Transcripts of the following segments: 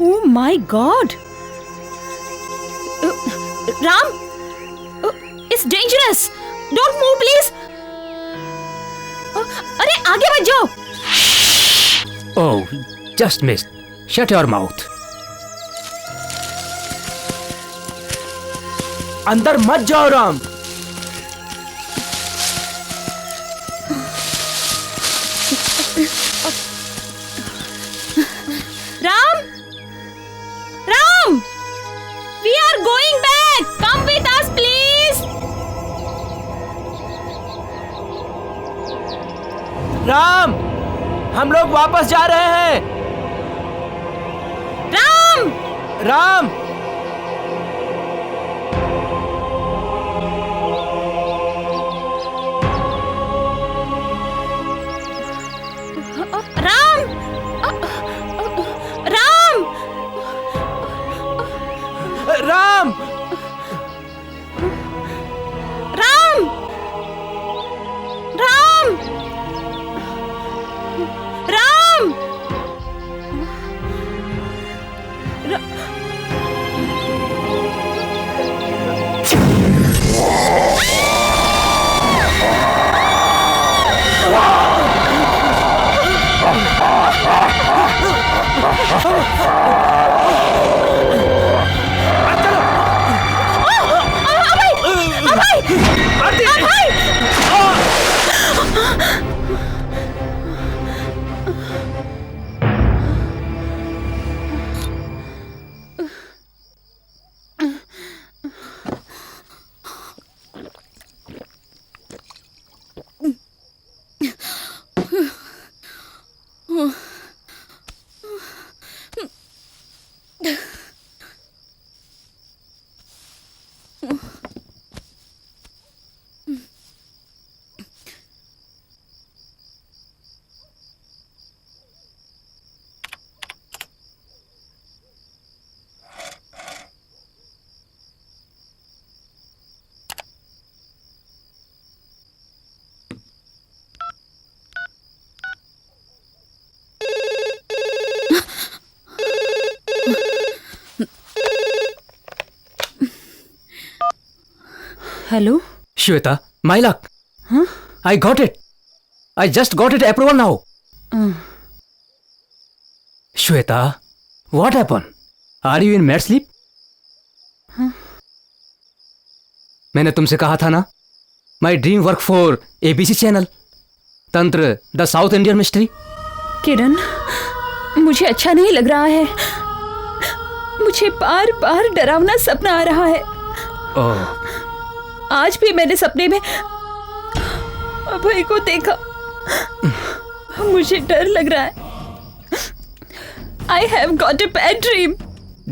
Oh my God! Ram, it's dangerous. Don't move, please. अरे आगे मत जाओ. Oh, just missed. Shut your mouth. अंदर मत जाओ Ram. Ram, Ram, we are going back. Come with us, please. Ram, हम लोग वापस जा रहे हैं. Ram, Ram. Ram, Ram, Ram. Ram, Ram, Ram. Hello? Shweta, my luck. Huh? I got it. I just got it approval now. Shweta, what happened? Are you in mad sleep? Huh? मैंने तुमसे कहा था ना, my dream work for ABC channel, तंत्र the south Indian mystery. किरण, मुझे अच्छा नहीं लग रहा है. मुझे बार बार डरावना सपना आ रहा है. आज भी मैंने सपने में अभय को देखा. मुझे डर लग रहा है. I have got a bad dream.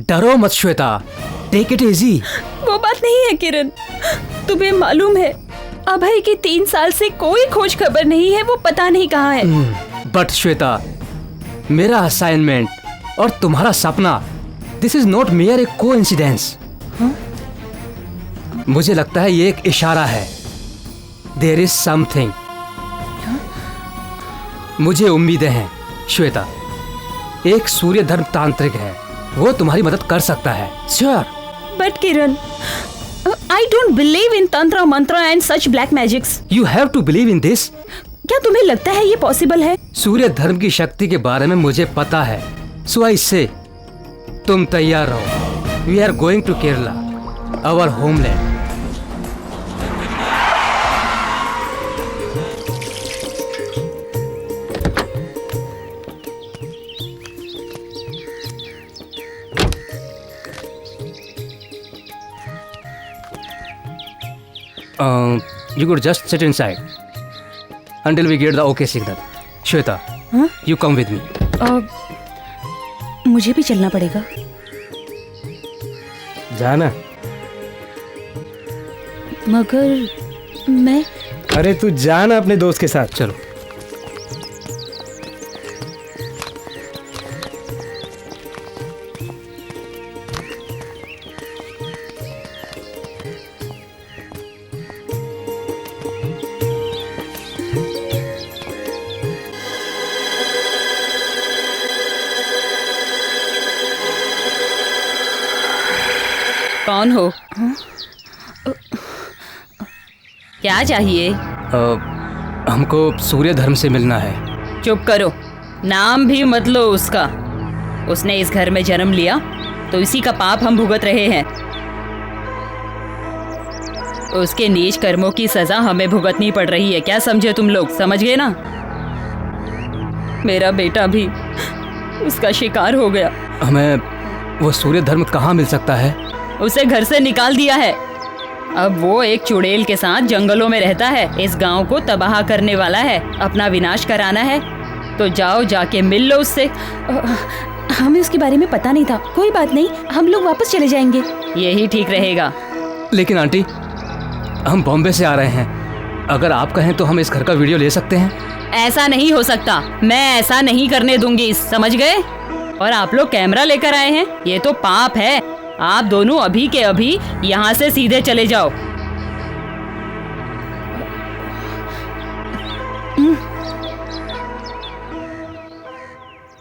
डरो मत श्वेता, टेक इट इजी. वो बात नहीं है किरण. तुम्हें मालूम है, अभय की 3 साल से कोई खोज खबर नहीं है. वो पता नहीं कहाँ है. बट श्वेता, मेरा असाइनमेंट और तुम्हारा सपना, this is not mere a coincidence. मुझे लगता है ये एक इशारा है. There is something. मुझे उम्मीदें हैं श्वेता. एक सूर्य धर्म तांत्रिक है, वो तुम्हारी मदद कर सकता है. Sure. But Kiran, I don't believe in tantra, mantra and such black magics. You have to believe in this. क्या तुम्हें लगता है ये पॉसिबल है? सूर्य धर्म की शक्ति के बारे में मुझे पता है. सो आई से, तुम तैयार रहो. We are going to Kerala, our homeland. You could just sit inside until we get the okay signal. Shweta, you come with me. मुझे भी चलना पड़ेगा. जाना. मगर मैं. अरे तू जाना अपने दोस्त के साथ. चलो. कौन हो? क्या चाहिए? हमको सूर्य धर्म से मिलना है। चुप करो, नाम भी मत लो उसका। उसने इस घर में जन्म लिया तो इसी का पाप हम भुगत रहे हैं। उसके नीच कर्मों की सजा हमें भुगतनी पड़ रही है। क्या समझे तुम लोग? समझ गए ना? मेरा बेटा भी उसका शिकार हो गया। हमें वो सूर्य धर्म कहाँ मिल सकता है? उसे घर से निकाल दिया है। अब वो एक चुड़ैल के साथ जंगलों में रहता है। इस गांव को तबाह करने वाला है, अपना विनाश कराना है। तो जाओ, जाके मिल लो उससे। हमें उसके बारे में पता नहीं था। कोई बात नहीं, हम लोग वापस चले जाएंगे। यही ठीक रहेगा। लेकिन आंटी, हम बॉम्बे से आ रहे हैं। अगर आप कहें तो हम इस घर का वीडियो ले सकते हैं। ऐसा नहीं हो सकता, मैं ऐसा नहीं करने दूंगी, समझ गए? और आप लोग कैमरा लेकर आए हैं, ये तो पाप है। आप दोनों अभी के अभी यहाँ से सीधे चले जाओ।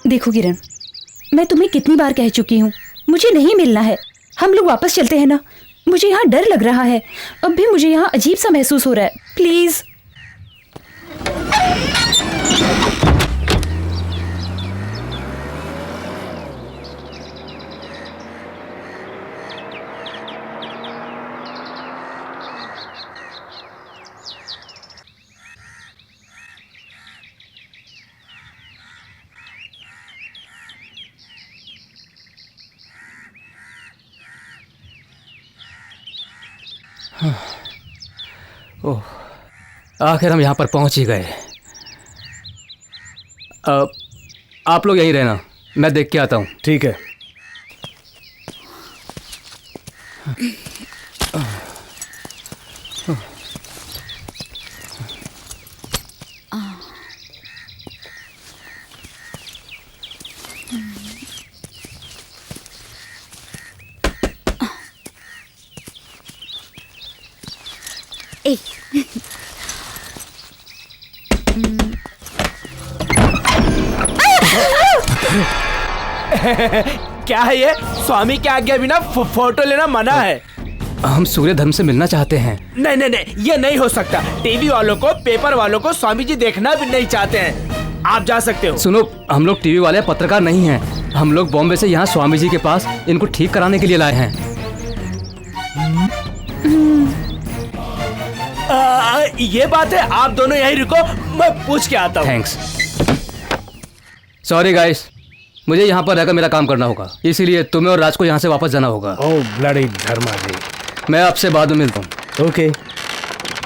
देखो किरण, मैं तुम्हें कितनी बार कह चुकी हूँ, मुझे नहीं मिलना है। हम लोग वापस चलते हैं ना। मुझे यहाँ डर लग रहा है। अब भी मुझे यहाँ अजीब सा महसूस हो रहा है। प्लीज। ओह, आखिर हम यहाँ पर पहुँच ही गए। आप लोग यहीं रहना, मैं देख के आता हूँ। ठीक है। क्या है ये? स्वामी के आज्ञा बिना फोटो लेना मना है। हम सूर्य धर्म से मिलना चाहते हैं। नहीं नहीं नहीं, ये नहीं हो सकता। टीवी वालों को, पेपर वालों को स्वामी जी देखना भी नहीं चाहते हैं। आप जा सकते हो। सुनो, हम लोग टीवी वाले पत्रकार नहीं हैं। हम लोग बॉम्बे से यहाँ स्वामी जी के पास इनको ठीक कराने के लिए लाए हैं। ये बात है, आप दोनों यहीं रुको, मैं पूछ के आता हूँ। थैंक्स। सॉरी गाइस, मुझे यहाँ पर रहकर मेरा काम करना होगा, इसीलिए तुम्हें और राज को यहाँ से वापस जाना होगा। Oh bloody Dharma ji. मैं आपसे बाद में मिलता हूँ। Okay,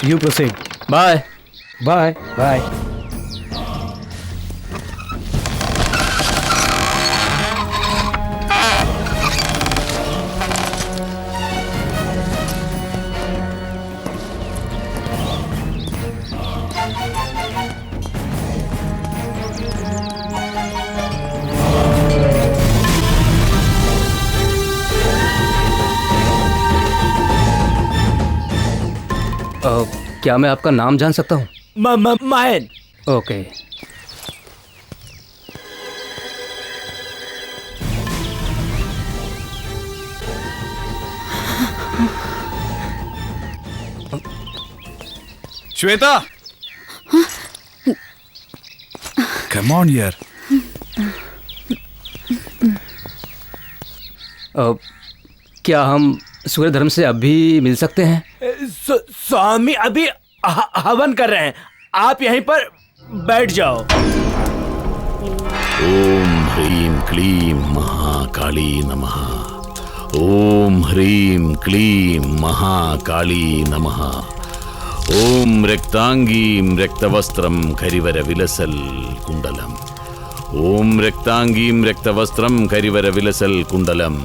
you proceed. Bye bye bye. क्या मैं आपका नाम जान सकता हूँ? Mayan. Okay. Shweta, come on यार। क्या हम सूर्य धर्म से अभी मिल सकते हैं? स्वामी अभी हवन कर रहे हैं, आप यहीं पर बैठ जाओ। ओम ह्रीं क्लीं महाकाली नमः। ओम ह्रीं क्लीं महाकाली नमः। ओम रक्तांगीं रक्तवस्त्रं करिवर विलसल कुंडलम। ओम रक्तांगीं रक्तवस्त्रं करिवर विलसल कुंडलम।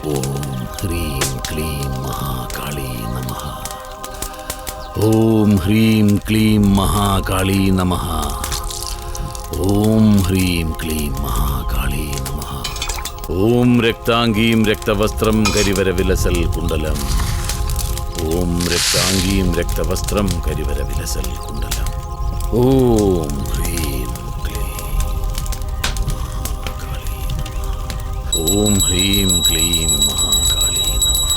ओम ह्रीं क्लीं महाकाली नमः। ओम ह्रीं क्लीं महाकाली नमः। ओम ह्रीं क्लीं महाकाली नमः। ओम रक्तांगीं रक्तवस्त्रं करिवर विलसल कुंडलम। ओम रक्तांगीं रक्तवस्त्रं करिवर विलसल कुंडलम। ओम ह्रीं क्लीं। ओम ह्रीं क्लीं महाकाली नमः।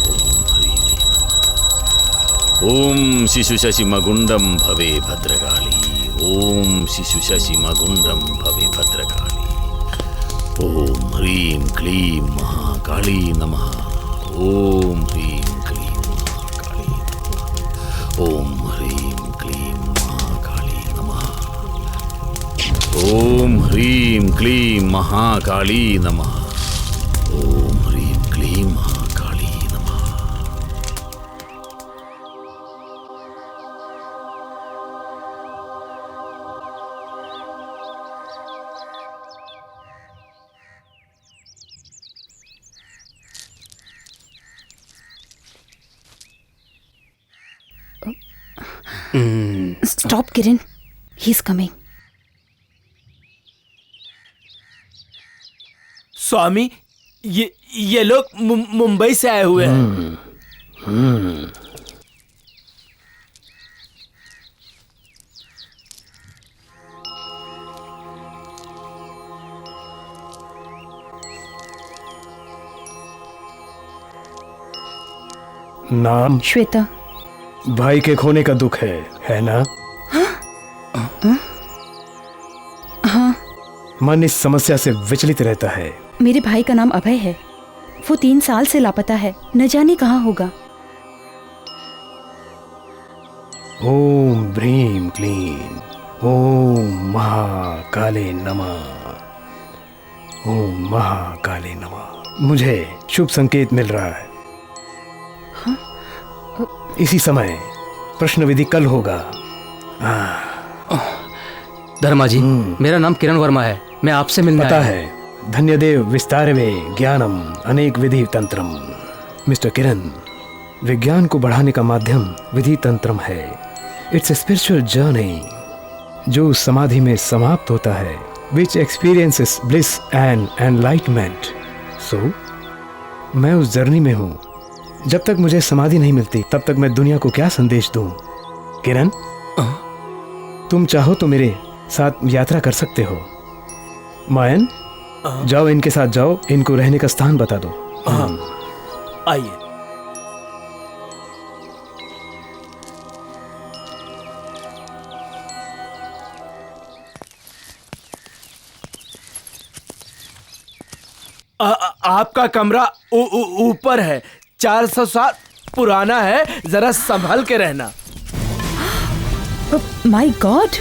ओम ह्रीं नमः। ओम शिशुशशिमगुण्डं भवे भद्रकाली। ओम शिशुशशिमगुण्डं भवे भद्रकाली। ओम ह्रीं क्लीं महाकाली नमः। ओम ह्रीं क्लीं महाकाली नमः। ओम ह्रीं क्लीं महाकाली नमः। ओम ह्रीं क्लीं महाकाली नमः। ओम ह्रीं क्लीं महाकाली नमः। Stop Kiran, he is coming. स्वामी, ये लोग मुंबई से आए हुए हैं। नाम? श्वेता। भाई के खोने का दुख है ना? हाँ। मन इस समस्या से विचलित रहता है। मेरे भाई का नाम अभय है। वो 3 साल से लापता है, न जाने कहाँ होगा। ओम ह्रीं क्लीं ओम महाकाले नमः। ओम महाकाले नमः। मुझे शुभ संकेत मिल रहा है। इसी समय प्रश्न विधि कल होगा। धर्मा जी, मेरा नाम किरण वर्मा है। मैं आपसे मिलने पता आया है। धन्यदेव विस्तारवे ज्ञानम अनेक विधि तंत्रम। मिस्टर किरण, विज्ञान को बढ़ाने का माध्यम विधि तंत्रम है। इट्स ए स्पिरिचुअल जर्नी जो समाधि में समाप्त होता है, विच एक्सपीरियंसेस ब्लिस एंड एनलाइटमेंट। सो मैं उस जर्नी में हूँ। जब तक मुझे समाधि नहीं मिलती तब तक मैं दुनिया को क्या संदेश दूं? किरण, तुम चाहो तो मेरे साथ यात्रा कर सकते हो। मायन, जाओ इनके साथ जाओ, इनको रहने का स्थान बता दो। आइए। आपका कमरा ऊपर है, 400 साल पुराना है, जरा संभल के रहना। माय गॉड,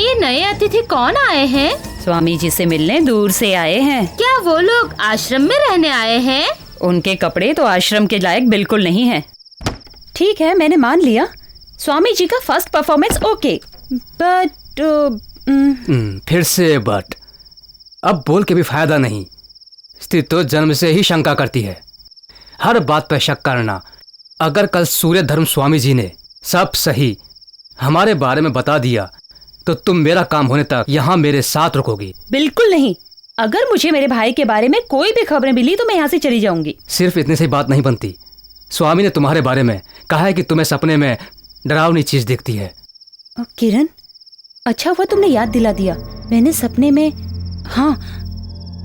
ये नए अतिथि कौन आए हैं? स्वामी जी से मिलने दूर से आए हैं। क्या वो लोग आश्रम में रहने आए हैं? उनके कपड़े तो आश्रम के लायक बिल्कुल नहीं हैं। ठीक है, मैंने मान लिया। स्वामी जी का फर्स्ट परफॉर्मेंस ओके, बट फिर से बट। अब बोल के भी फायदा नहीं। स्थिति तो जन्म से ही शंका करती है, हर बात पर शक करना। अगर कल सूर्य धर्म स्वामी जी ने सब सही हमारे बारे में बता दिया तो तुम मेरा काम होने तक यहाँ मेरे साथ रुकोगी? बिल्कुल नहीं। अगर मुझे मेरे भाई के बारे में कोई भी खबरें मिली तो मैं यहाँ से चली जाऊंगी। सिर्फ इतने से बात नहीं बनती। स्वामी ने तुम्हारे बारे में कहा है कि तुम्हें सपने में डरावनी चीज दिखती है। किरण, अच्छा हुआ तुमने याद दिला दिया। मैंने सपने में, हाँ,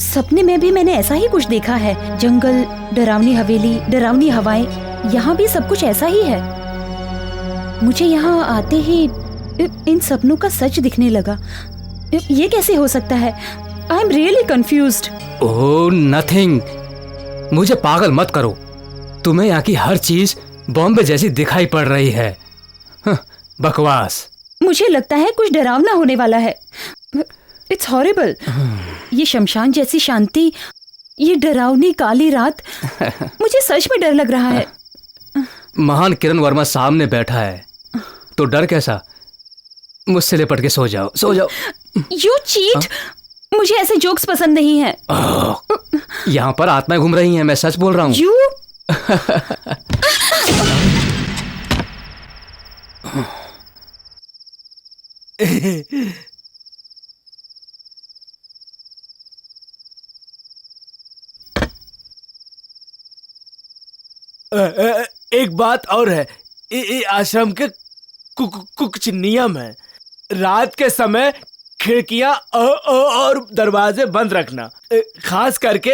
सपने में भी मैंने ऐसा ही कुछ देखा है। जंगल, डरावनी हवेली, डरावनी हवाएं, यहाँ भी सब कुछ ऐसा ही है। मुझे यहाँ आते ही इन सपनों का सच दिखने लगा। ये कैसे हो सकता है? I am really confused. Oh nothing, मुझे पागल मत करो। तुम्हें यहाँ की हर चीज बॉम्बे जैसी दिखाई पड़ रही है। बकवास। मुझे लगता है कुछ डरावना होने वाला है। It's horrible. ये शमशान जैसी शांति, ये डरावनी काली रात, मुझे सच में डर लग रहा है। महान किरण वर्मा सामने बैठा है तो डर कैसा? मुझसे लिपट के सो जाओ, सो जाओ। You cheat. मुझे ऐसे जोक्स पसंद नहीं है। यहाँ पर आत्माएं घूम रही हैं, मैं सच बोल रहा हूँ। यू एक बात और है, आश्रम के कुछ नियम है। रात के समय खिड़कियां और दरवाजे बंद रखना, खास करके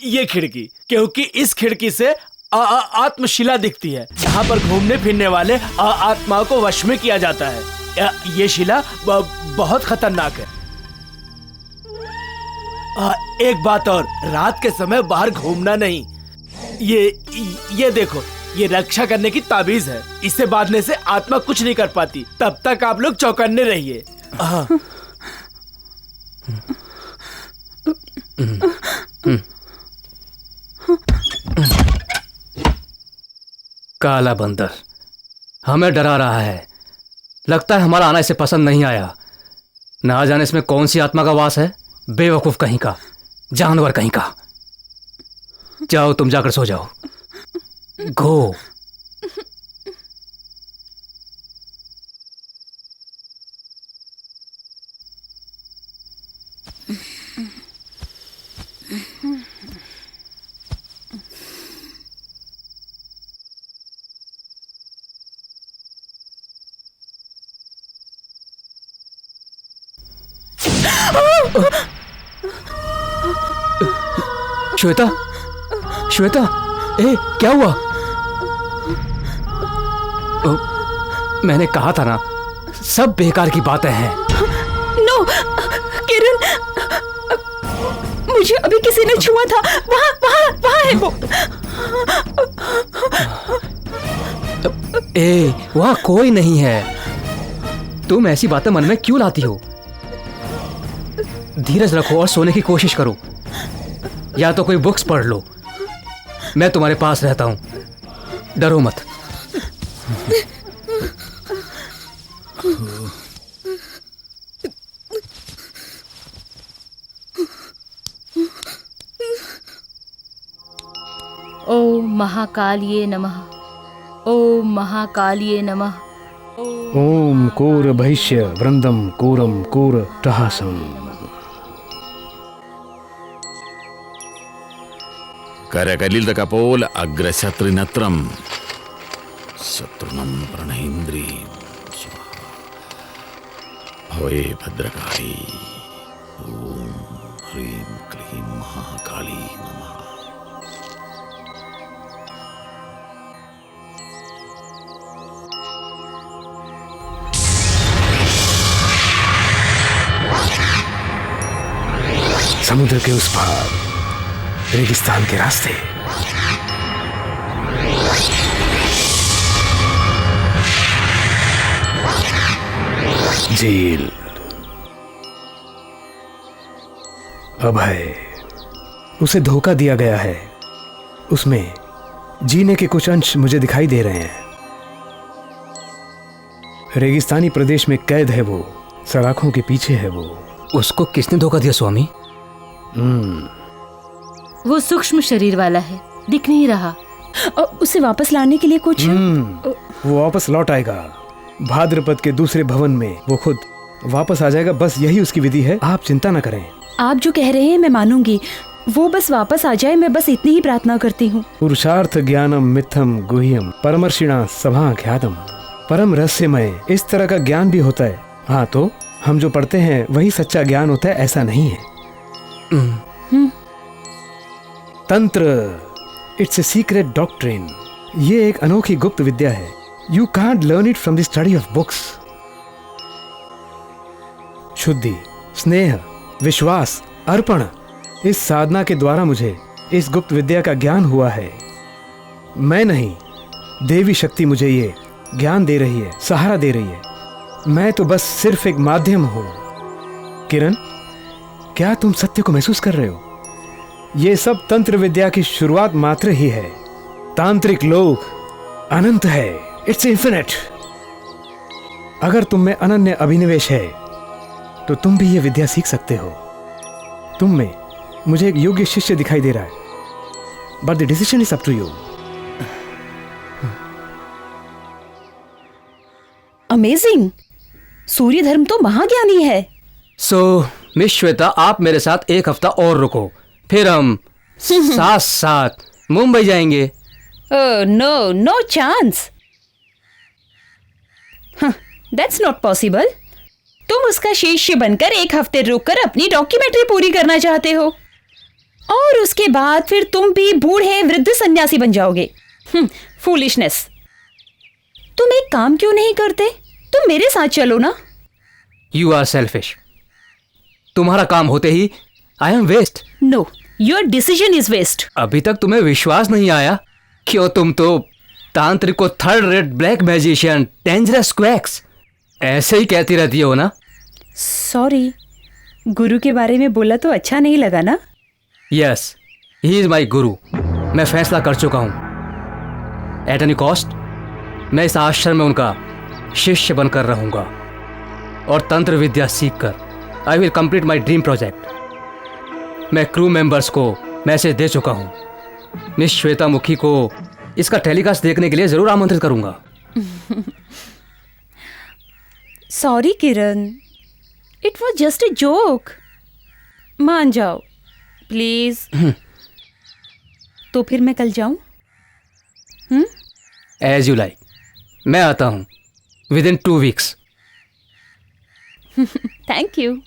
ये खिड़की, क्योंकि इस खिड़की से आत्मशिला दिखती है। यहाँ पर घूमने फिरने वाले आत्माओं को वश में किया जाता है। ये शिला बहुत खतरनाक है। एक बात और, रात के समय बाहर घूमना नहीं। ये देखो, ये रक्षा करने की ताबीज है। इसे बांधने से आत्मा कुछ नहीं कर पाती। तब तक आप लोग चौकन्ने रहिए। काला बंदर हमें डरा रहा है। लगता है हमारा आना इसे पसंद नहीं आया। ना जाने इसमें कौन सी आत्मा का वास है। बेवकूफ कहीं का, जानवर कहीं का। जाओ, तुम जाकर सो जाओ। गो। श्वेता, श्वेता, क्या हुआ? मैंने कहा था ना, सब बेकार की बातें हैं। नो किरण, मुझे अभी किसी ने छुआ था। वहाँ है वो। वहाँ कोई नहीं है। तुम ऐसी बातें मन में क्यों लाती हो? धीरज रखो और सोने की कोशिश करो, या तो कोई बुक्स पढ़ लो। मैं तुम्हारे पास रहता हूं, डरो मत। ओम महाकालिये नमः। ओम महाकालिये नमः। ओम कोर भैष्य वृंदम कोरम कोर टहासम। करकलित कपोल अग्रशत्रिनत्रम शत्रुनम प्रणहेन्द्री भवे भद्रकाली। ओम ह्रीं क्लीं महाकाली नमः। समुद्र के उस पार रेगिस्तान के रास्ते। जेल अभय, उसे धोखा दिया गया है। उसमें जीने के कुछ अंश मुझे दिखाई दे रहे हैं। रेगिस्तानी प्रदेश में कैद है वो, सलाखों के पीछे है वो। उसको किसने धोखा दिया स्वामी? वो सूक्ष्म शरीर वाला है, दिख नहीं रहा। उसे वापस लाने के लिए कुछ? वो वापस लौट आएगा। भाद्रपद के दूसरे भवन में वो खुद वापस आ जाएगा। बस यही उसकी विधि है। आप चिंता न करें। आप जो कह रहे हैं मैं मानूंगी। वो बस वापस आ जाए, मैं बस इतनी ही प्रार्थना करती हूँ। पुरुषार्थ ज्ञानम मिथम गुह्यम परमर्षिणा सभा ख्यातम। परम रहस्यमय इस तरह का ज्ञान भी होता है। हाँ, तो हम जो पढ़ते हैं वही सच्चा ज्ञान होता है, ऐसा नहीं है। तंत्र, इट्स ए सीक्रेट डॉक्ट्रिन। ये एक अनोखी गुप्त विद्या है। You can't learn it from the study of books. शुद्धि, स्नेह, विश्वास, अर्पण, इस साधना के द्वारा मुझे इस गुप्त विद्या का ज्ञान हुआ है। मैं नहीं, देवी शक्ति मुझे ये ज्ञान दे रही है, सहारा दे रही है। मैं तो बस सिर्फ एक माध्यम हूं। किरण, क्या तुम सत्य को महसूस कर रहे हो? ये सब तंत्र विद्या की शुरुआत मात्र ही है। तांत्रिक लोक अनंत है, इट्स इन्फिनिट। अगर तुम में अनन्य अभिनिवेश है तो तुम भी ये विद्या सीख सकते हो। तुम में मुझे एक योग्य शिष्य दिखाई दे रहा है, but the decision is up to you. Amazing, सूर्य धर्म तो महाज्ञानी है। मिस श्वेता, आप मेरे साथ एक हफ्ता और रुको, फिर हम साथ साथ मुंबई जाएंगे। No, no chance. That's not possible. तुम उसका शिष्य बनकर 1 हफ्ते रुककर अपनी डॉक्यूमेंट्री पूरी करना चाहते हो और उसके बाद फिर तुम भी बूढ़े वृद्ध सन्यासी बन जाओगे। फूलिशनेस। तुम एक काम क्यों नहीं करते? तुम मेरे साथ चलो ना। You are selfish. तुम्हारा काम होते ही I am waste. No, your decision is waste. अभी तक तुम्हें विश्वास नहीं आया? क्यों, तुम तो तांत्रिक को 3rd rate black magician, dangerous quacks ऐसे ही कहती रहती हो ना? सॉरी, गुरु के बारे में बोला तो अच्छा नहीं लगा ना? यस, ही इज माई गुरु। मैं फैसला कर चुका हूं। एट एनी कॉस्ट मैं इस आश्रम में उनका शिष्य बनकर रहूंगा और तंत्र विद्या सीखकर I will complete my dream project. मैं क्रू मेंबर्स को मैसेज दे चुका हूं। मिस श्वेता मुखी को इसका टेलीकास्ट देखने के लिए जरूर आमंत्रित करूंगा। Sorry Kiran, it was just a joke. मान जाओ प्लीज। तो फिर मैं कल जाऊं? As you like. मैं आता हूं within 2 weeks. Thank you.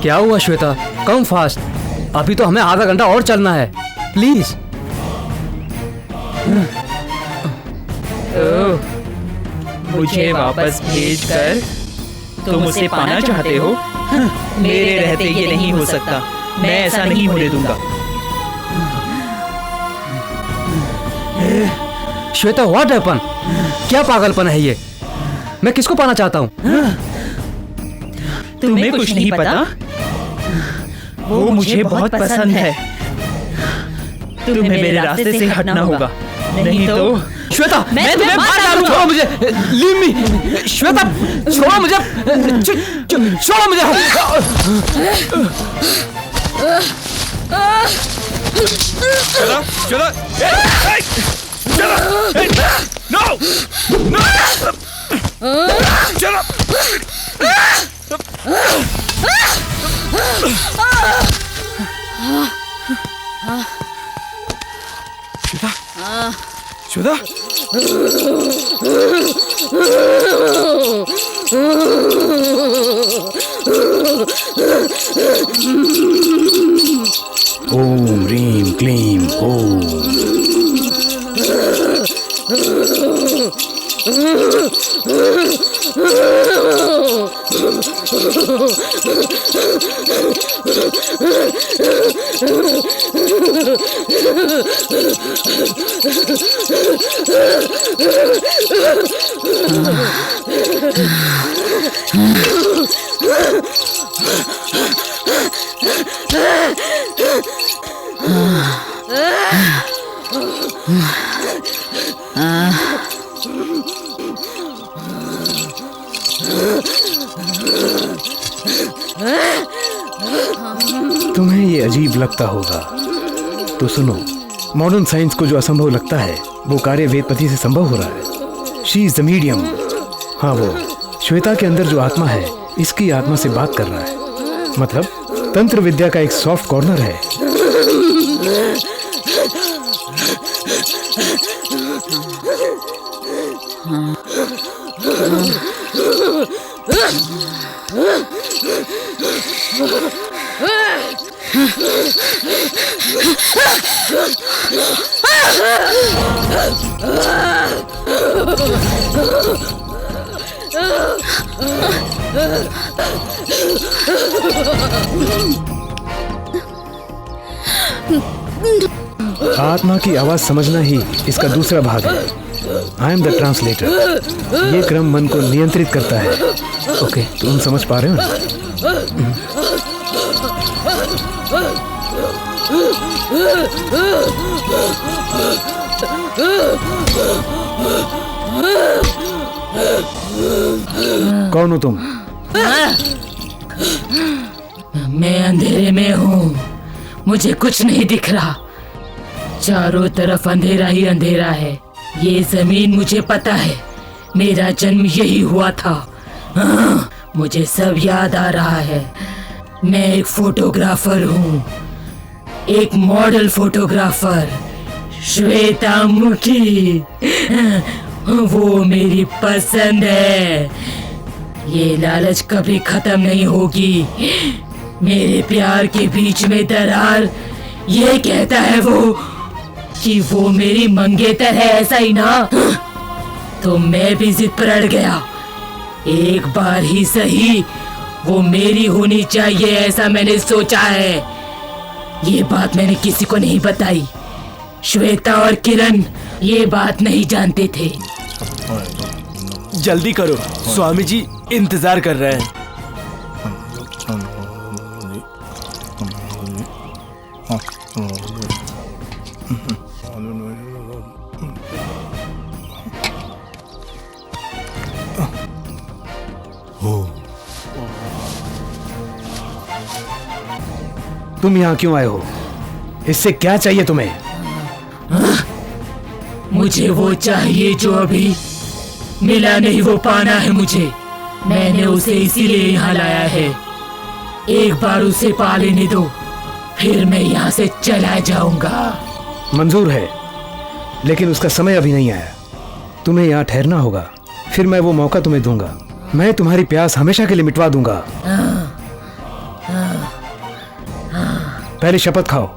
क्या हुआ श्वेता? Come fast. अभी तो हमें आधा घंटा और चलना है। प्लीज। मुझे वापस भेजकर तुम उसे पाना चाहते हो? मेरे रहते ये नहीं हो सकता। मैं ऐसा नहीं होने दूंगा। Shweta, what happen? क्या पागलपन है ये? मैं किसको पाना चाहता हूँ? तुम्हें कुछ नहीं पता? वो मुझे बहुत पसंद है। तुम्हें मेरे रास्ते से हटना होगा, नहीं तो श्वेता मैं तुम्हें मार डालूंगा। छोड़ो मुझे, लीव मी। श्वेता छोड़ो मुझे, छोड़ो मुझे। चलो नो नो चलो श्वेता ओम ह्रीं क्लीं ओम। तुम्हें ये अजीब लगता होगा तो सुनो, मॉडर्न साइंस को जो असंभव लगता है वो कार्य वेदपति से संभव हो रहा है। She is the medium. हाँ, वो श्वेता के अंदर जो आत्मा है इसकी आत्मा से बात कर रहा है। मतलब तंत्र विद्या का एक सॉफ्ट कॉर्नर है। आत्मा की आवाज समझना ही इसका दूसरा भाग है। I am the translator. ये क्रम मन को नियंत्रित करता है। ओके, तुम समझ पा रहे हो? कौन हो तुम? मैं अंधेरे में हूँ, मुझे कुछ नहीं दिख रहा। चारों तरफ अंधेरा ही अंधेरा है। ये जमीन मुझे पता है, मेरा जन्म यही हुआ था। मुझे सब याद आ रहा है। मैं एक फोटोग्राफर हूँ, एक मॉडल फोटोग्राफर, श्वेता मुखी। वो मेरी पसंद है। ये लालच कभी खत्म नहीं होगी। मेरे प्यार के बीच में दरार, ये कहता है वो कि वो मेरी मंगेतर है, ऐसा ही ना? तो मैं भी जिद पर अड़ गया। एक बार ही सही वो मेरी होनी चाहिए, ऐसा मैंने सोचा है। ये बात मैंने किसी को नहीं बताई। श्वेता और किरण ये बात नहीं जानते थे। जल्दी करो, स्वामी जी इंतजार कर रहे हैं। तुम यहाँ क्यों आए हो? इससे क्या चाहिए तुम्हें? मुझे वो चाहिए जो अभी मिला नहीं, वो पाना है मुझे। मैंने उसे इसीलिए यहाँ लाया है। एक बार उसे पा लेने दो, फिर मैं यहाँ से चला जाऊंगा। मंजूर है, लेकिन उसका समय अभी नहीं आया। तुम्हें यहाँ ठहरना होगा, फिर मैं वो मौका तुम्हें दूंगा। मैं तुम्हारी प्यास हमेशा के लिए मिटवा दूंगा। पहले शपथ खाओ।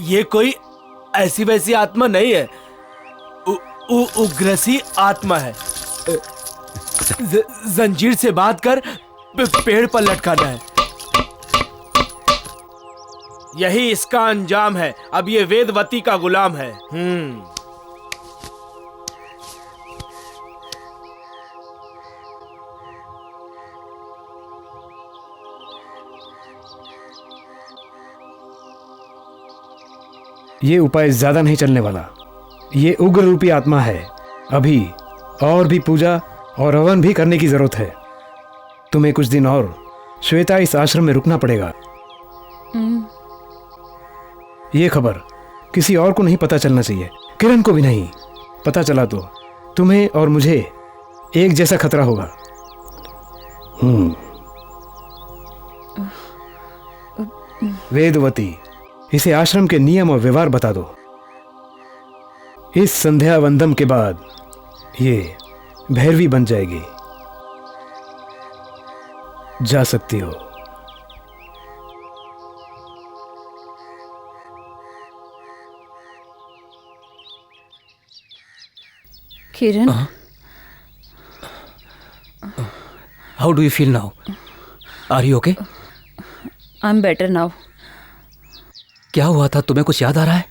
ये कोई ऐसी वैसी आत्मा नहीं है। उग्रसी आत्मा है। जंजीर से बांध कर पेड़ पर लटकाना है। यही इसका अंजाम है। अब ये वेदवती का गुलाम है। ये उपाय ज्यादा नहीं चलने वाला। ये उग्र रूपी आत्मा है। अभी और भी पूजा और हवन भी करने की जरूरत है। तुम्हें कुछ दिन और श्वेता इस आश्रम में रुकना पड़ेगा। ये खबर किसी और को नहीं पता चलना चाहिए, किरण को भी नहीं। पता चला तो तुम्हें और मुझे एक जैसा खतरा होगा। वेदवती, इसे आश्रम के नियम और व्यवहार बता दो। इस संध्या वंदम के बाद ये भैरवी बन जाएगी। जा सकती हो। Kiran, how do you feel now? Are you okay? I am better now. क्या हुआ था? तुम्हें कुछ याद आ रहा है?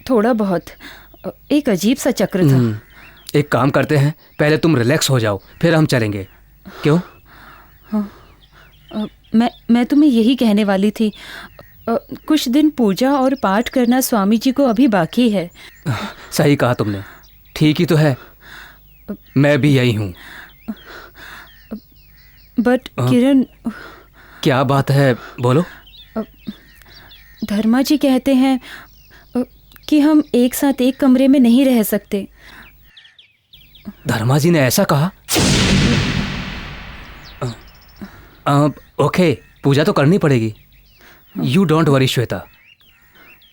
थोड़ा बहुत। एक अजीब सा चक्र था। एक काम करते हैं, पहले तुम रिलैक्स हो जाओ, फिर हम चलेंगे। क्यों? मैं तुम्हें यही कहने वाली थी। कुछ दिन पूजा और पाठ करना स्वामी जी को अभी बाकी है। सही कहा तुमने। ठीक ही तो है, मैं भी यही हूँ। बट किरण, क्या बात है, बोलो। धर्मा जी कहते हैं कि हम एक साथ एक कमरे में नहीं रह सकते। धर्मा जी ने ऐसा कहा? ओके, पूजा तो करनी पड़ेगी। You don't worry Shweta,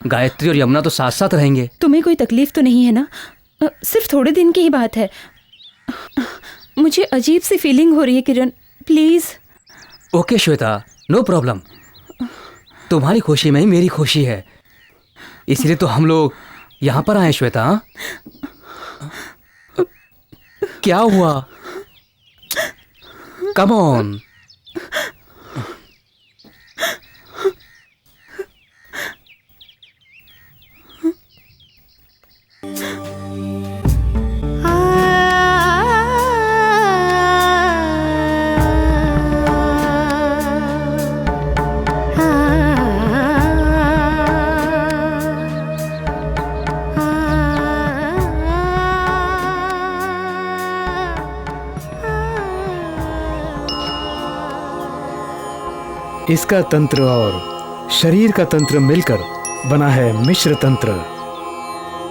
Gayatri और यमुना तो साथ साथ रहेंगे। तुम्हें कोई तकलीफ तो नहीं है ना? सिर्फ थोड़े दिन की ही बात है। मुझे अजीब सी फीलिंग हो रही है Kiran, please. Okay Shweta, no problem. तुम्हारी खुशी में ही मेरी खुशी है, इसलिए तो हम लोग यहाँ पर आए श्वेता। क्या हुआ? Come on. इसका तंत्र और शरीर का तंत्र मिलकर बना है मिश्र तंत्र।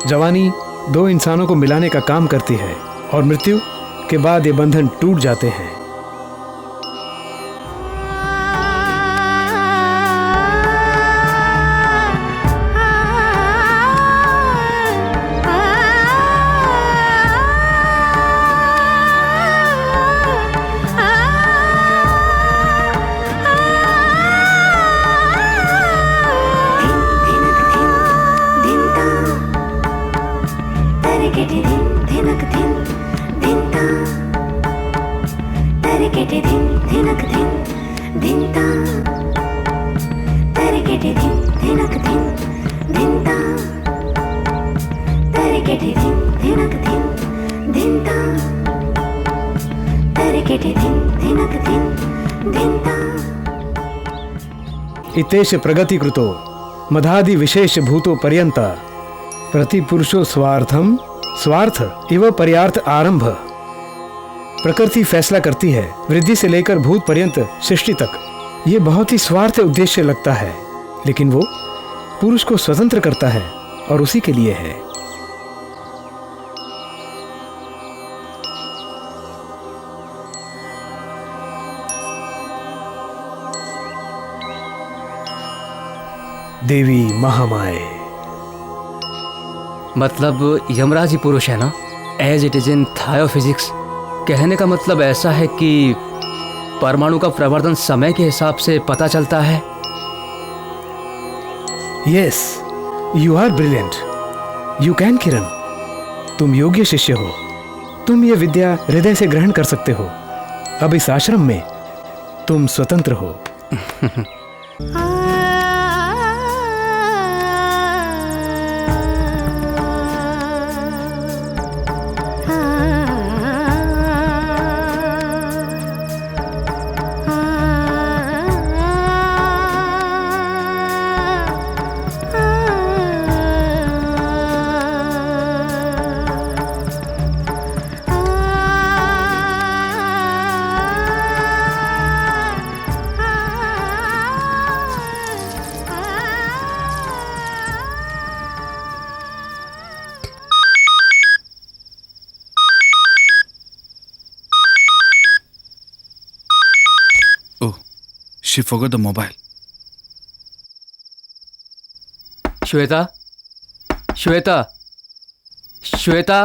जवानी दो इंसानों को मिलाने का काम करती है और मृत्यु के बाद ये बंधन टूट जाते हैं। इतेश प्रगति कृतो मधादि विशेष भूतो पर्यंता प्रतिपुरुषो स्वार्थम स्वार्थ इव पर्यार्थ आरंभ। प्रकृति फैसला करती है वृद्धि से लेकर भूत पर्यंत सृष्टि तक। ये बहुत ही स्वार्थ उद्देश्य लगता है, लेकिन वो पुरुष को स्वतंत्र करता है और उसी के लिए है। देवी महामाए मतलब यमराज ही पुरुष है ना? As it is in theophysics. कहने का मतलब ऐसा है कि परमाणु का प्रवर्धन समय के हिसाब से पता चलता है। Yes, you are brilliant. You can Kiran, तुम योग्य शिष्य हो। तुम ये विद्या हृदय से ग्रहण कर सकते हो। अब इस आश्रम में तुम स्वतंत्र हो। She forgot the mobile. Shweta, Shweta, Shweta,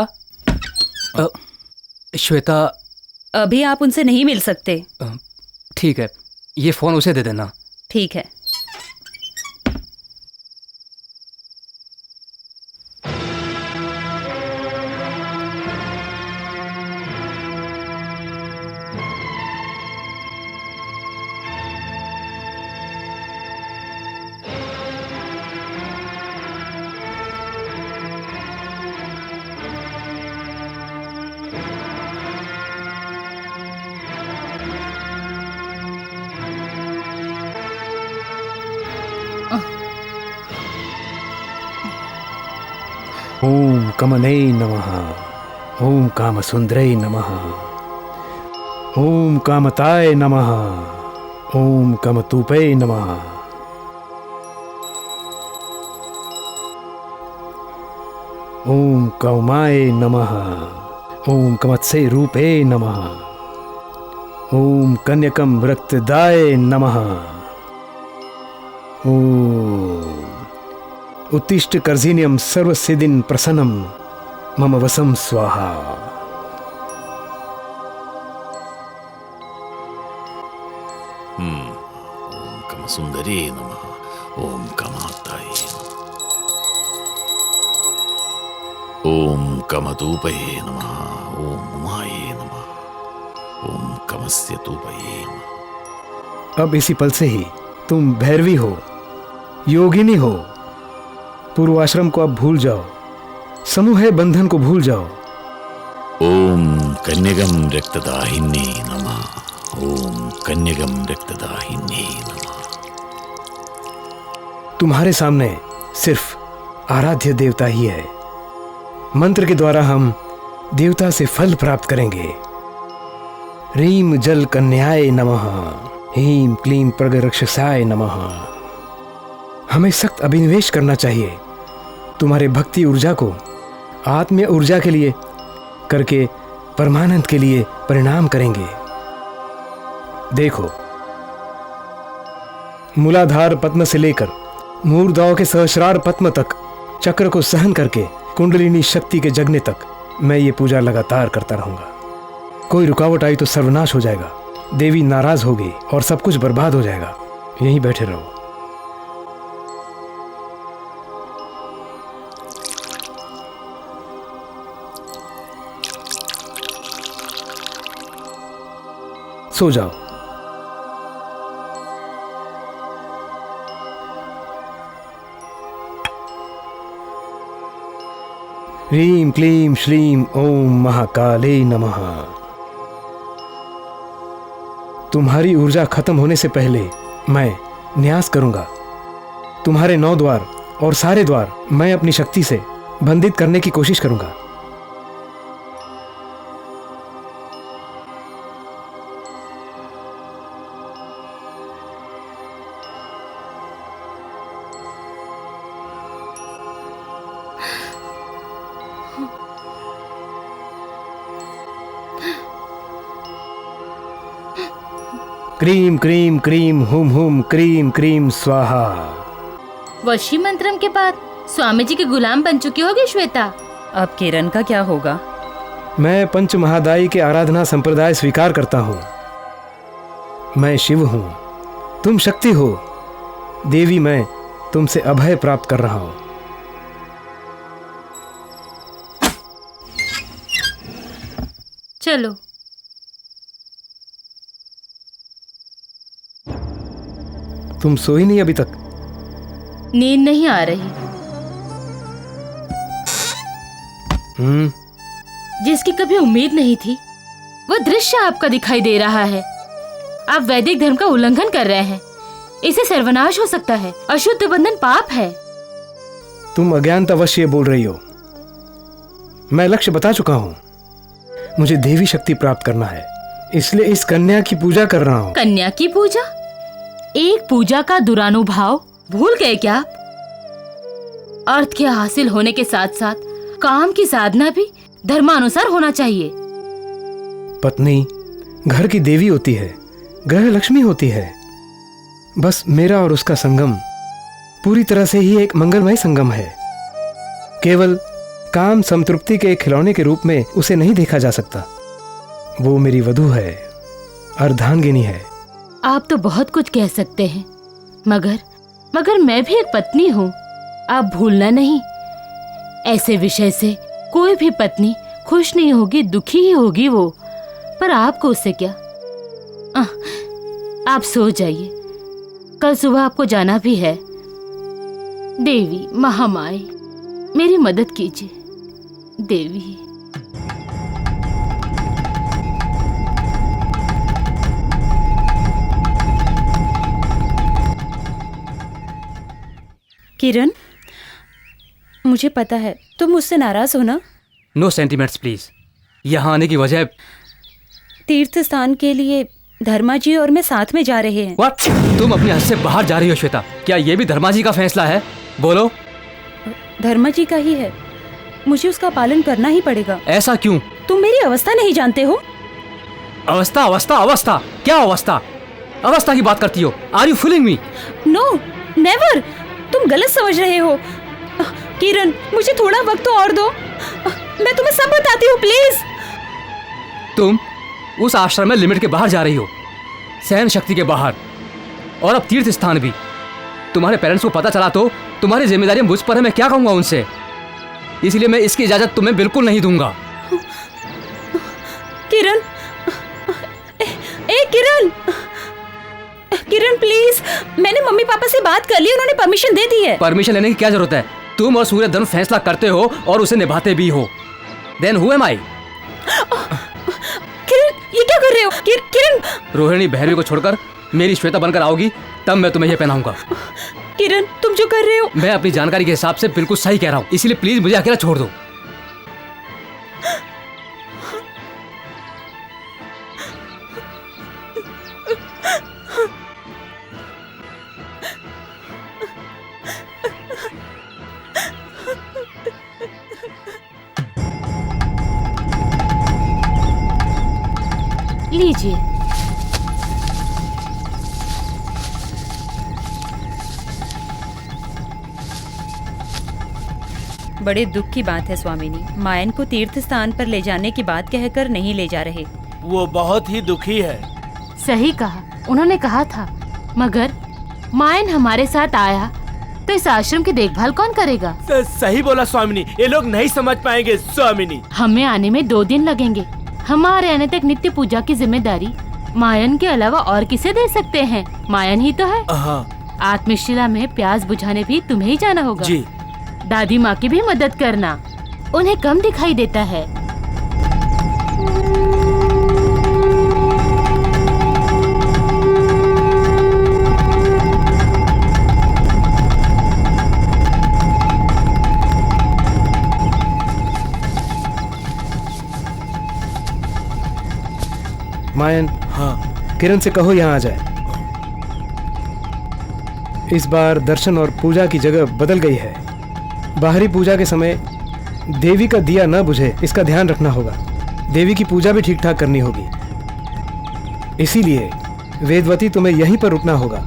Shweta. अभी आप उनसे नहीं मिल सकते। ठीक है, ये फोन उसे दे देना। ठीक है। ओम कमलै नमः, ओम कामसुंदरै नमः, ओम कामताय नमः। ओम कामतूपे नमः। ओम कौमाय नमः। ओम कमत्से रूपे नमः। ओम कन्यकम रक्तदाय नमः। ओम उत्तिष्ठ कर्जिनियम सर्वसिद्धिं प्रसन्नं मम वसं स्वाहा। ओम कमसुंदरी नमः। ओम कमाताय नमः। ओम कमतूपये नमः। ओम उमाये नमः। ओम कमस्य तूपये नमः। अब इसी पल से ही तुम भैरवी हो, योगिनी हो। पूर्वाश्रम को अब भूल जाओ, समूह बंधन को भूल जाओ। ओम कन्यकम रक्तदाहिन्ये नमः। ओम कन्यकम रक्तदाहिन्ये नमः। तुम्हारे सामने सिर्फ आराध्य देवता ही है। मंत्र के द्वारा हम देवता से फल प्राप्त करेंगे। ह्रीम जल कन्याय नमः। ह्रीम क्लीम प्रगरक्षसाय नमः। हमें सख्त अभिनिवेश करना चाहिए। तुम्हारे भक्ति ऊर्जा को आत्मीय ऊर्जा के लिए करके परमानंद के लिए परिणाम करेंगे। देखो, मूलाधार पद्म से लेकर मूर्धाओं के सहस्रार पद्म तक चक्र को सहन करके कुंडलिनी शक्ति के जगने तक मैं ये पूजा लगातार करता रहूंगा। कोई रुकावट आई तो सर्वनाश हो जाएगा, देवी नाराज होगी और सब कुछ बर्बाद हो जाएगा। यहीं बैठे रहो। सो जाओ। ह्रीम क्लीम श्रीम ओम महाकाले नमः। तुम्हारी ऊर्जा खत्म होने से पहले मैं न्यास करूंगा। तुम्हारे 9 द्वार और सारे द्वार मैं अपनी शक्ति से बंधित करने की कोशिश करूंगा। क्रीम क्रीम क्रीम हुम हुम क्रीम क्रीम स्वाहा। वशी मंत्रम के बाद स्वामी जी के गुलाम बन चुकी होगी श्वेता। अब किरण का क्या होगा? मैं पंच महादायी के आराधना संप्रदाय स्वीकार करता हूँ। मैं शिव हूँ, तुम शक्ति हो। देवी, मैं तुमसे अभय प्राप्त कर रहा हूँ। चलो। तुम सोई नहीं अभी तक? नींद नहीं आ रही। जिसकी कभी उम्मीद नहीं थी वो दृश्य आपका दिखाई दे रहा है। आप वैदिक धर्म का उल्लंघन कर रहे हैं। इसे सर्वनाश हो सकता है। अशुद्ध बंधन पाप है। तुम अज्ञानतावश ये बोल रही हो। मैं लक्ष्य बता चुका हूँ। मुझे देवी शक्ति प्राप्त करना है, इसलिए इस कन्या की पूजा कर रहा हूँ। कन्या की पूजा? एक पूजा का दुरानुभाव भूल गए क्या आप? अर्थ के हासिल होने के साथ साथ काम की साधना भी धर्मानुसार होना चाहिए। पत्नी घर की देवी होती है, ग्रह लक्ष्मी होती है। बस मेरा और उसका संगम पूरी तरह से ही एक मंगलमय संगम है। केवल काम संतृप्ति के एक खिलौने के रूप में उसे नहीं देखा जा सकता। वो मेरी वधू है, अर्धांगिनी है। आप तो बहुत कुछ कह सकते हैं, मगर मैं भी एक पत्नी हूँ। आप भूलना नहीं, ऐसे विषय से कोई भी पत्नी खुश नहीं होगी, दुखी ही होगी वो। पर आपको उससे क्या? आप सो जाइए, कल सुबह आपको जाना भी है। देवी महामाई, मेरी मदद कीजिए देवी। किरण, मुझे पता है तुम मुझसे नाराज हो ना? No sentiments please. यहाँ आने की वजह तीर्थ स्थान के लिए धर्मा जी और मैं साथ में जा रहे हैं। What? तुम अपने हद से बाहर जा रही हो श्वेता। क्या ये भी धर्मा जी का फैसला है? बोलो। धर्मा जी का ही है, मुझे उसका पालन करना ही पड़ेगा। ऐसा क्यों? तुम मेरी अवस्था नहीं जानते हो? अवस्था अवस्था अवस्था, क्या अवस्था? अवस्था की बात करती हो? Are you fooling me? No never, तुम गलत समझ रहे हो। किरण, मुझे थोड़ा वक्त और दो, मैं तुम्हें सब बताती हूँ प्लीज। तुम उस आश्रम में लिमिट के बाहर जा रही हो, सहन शक्ति के बाहर, और अब तीर्थ स्थान भी। तुम्हारे पेरेंट्स को पता चला तो तुम्हारी जिम्मेदारी मुझ पर है, मैं क्या कहूँगा उनसे। इसलिए मैं इसकी इजाजत तुम्हें बिल्कुल नहीं दूंगा। किरण, किरण, किरण प्लीज, मैंने मम्मी पापा से बात कर ली, उन्होंने परमिशन दे दी है। परमिशन लेने की क्या जरूरत है? तुम और सूर्य धर्म फैसला करते हो और उसे निभाते भी हो। देन हु एम आई? किरण, ये क्या कर रहे हो? किरण, रोहिणी बहरवी को छोड़कर मेरी श्वेता बनकर आओगी, तब मैं तुम्हें यह पहनाऊंगा। किरण, तुम जो कर रहे हो। मैं अपनी जानकारी के हिसाब से बिल्कुल सही कह रहा हूँ, इसीलिए प्लीज मुझे अकेला छोड़ दो। लीजिए। बड़े दुख की बात है स्वामिनी, मायन को तीर्थ स्थान पर ले जाने की बात कहकर नहीं ले जा रहे। वो बहुत ही दुखी है। सही कहा, उन्होंने कहा था, मगर मायन हमारे साथ आया तो इस आश्रम की देखभाल कौन करेगा? सही बोला स्वामिनी, ये लोग नहीं समझ पाएंगे स्वामिनी। हमें आने में 2 दिन लगेंगे। हमारे आने तक नित्य पूजा की जिम्मेदारी मायन के अलावा और किसे दे सकते हैं? मायन ही तो है। हाँ। आत्मशिला में प्यास बुझाने भी तुम्हें ही जाना होगा। जी। दादी माँ की भी मदद करना, उन्हें कम दिखाई देता है। मायन, हाँ। किरण से कहो यहाँ आ जाए। इस बार दर्शन और पूजा की जगह बदल गई है। बाहरी पूजा के समय देवी का दिया न बुझे, इसका ध्यान रखना होगा। देवी की पूजा भी ठीक ठाक करनी होगी। इसीलिए वेदवती तुम्हें यहीं पर रुकना होगा।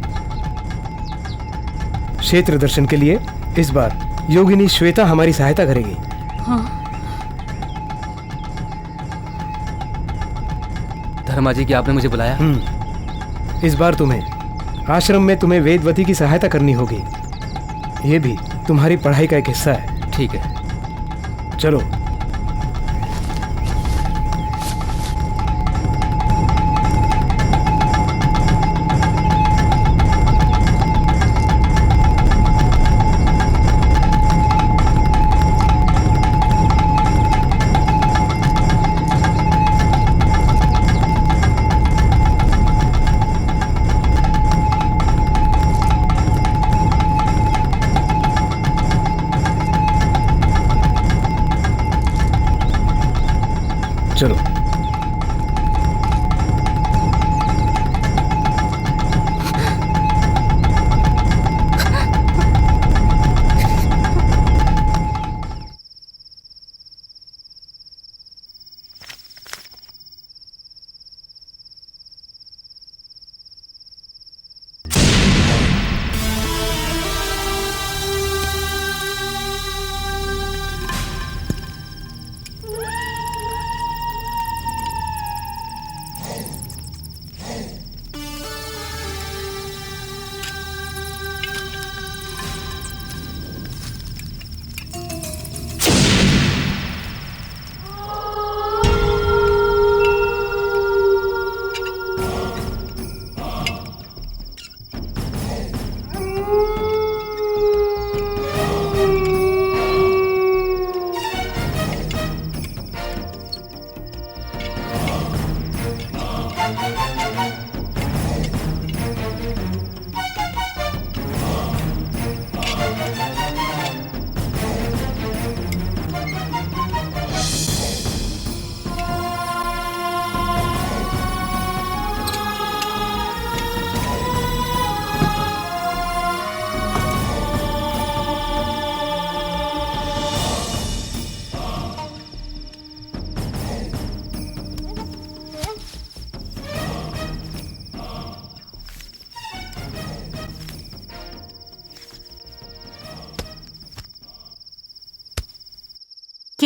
क्षेत्र दर्शन के लिए इस बार योगिनी श्वेता हमारी सहायता करेगी। हाँ। धर्मा जी, क्या आपने मुझे बुलाया? इस बार आश्रम में तुम्हें वेदवती की सहायता करनी होगी। ये भी तुम्हारी पढ़ाई का एक हिस्सा है। ठीक है, चलो।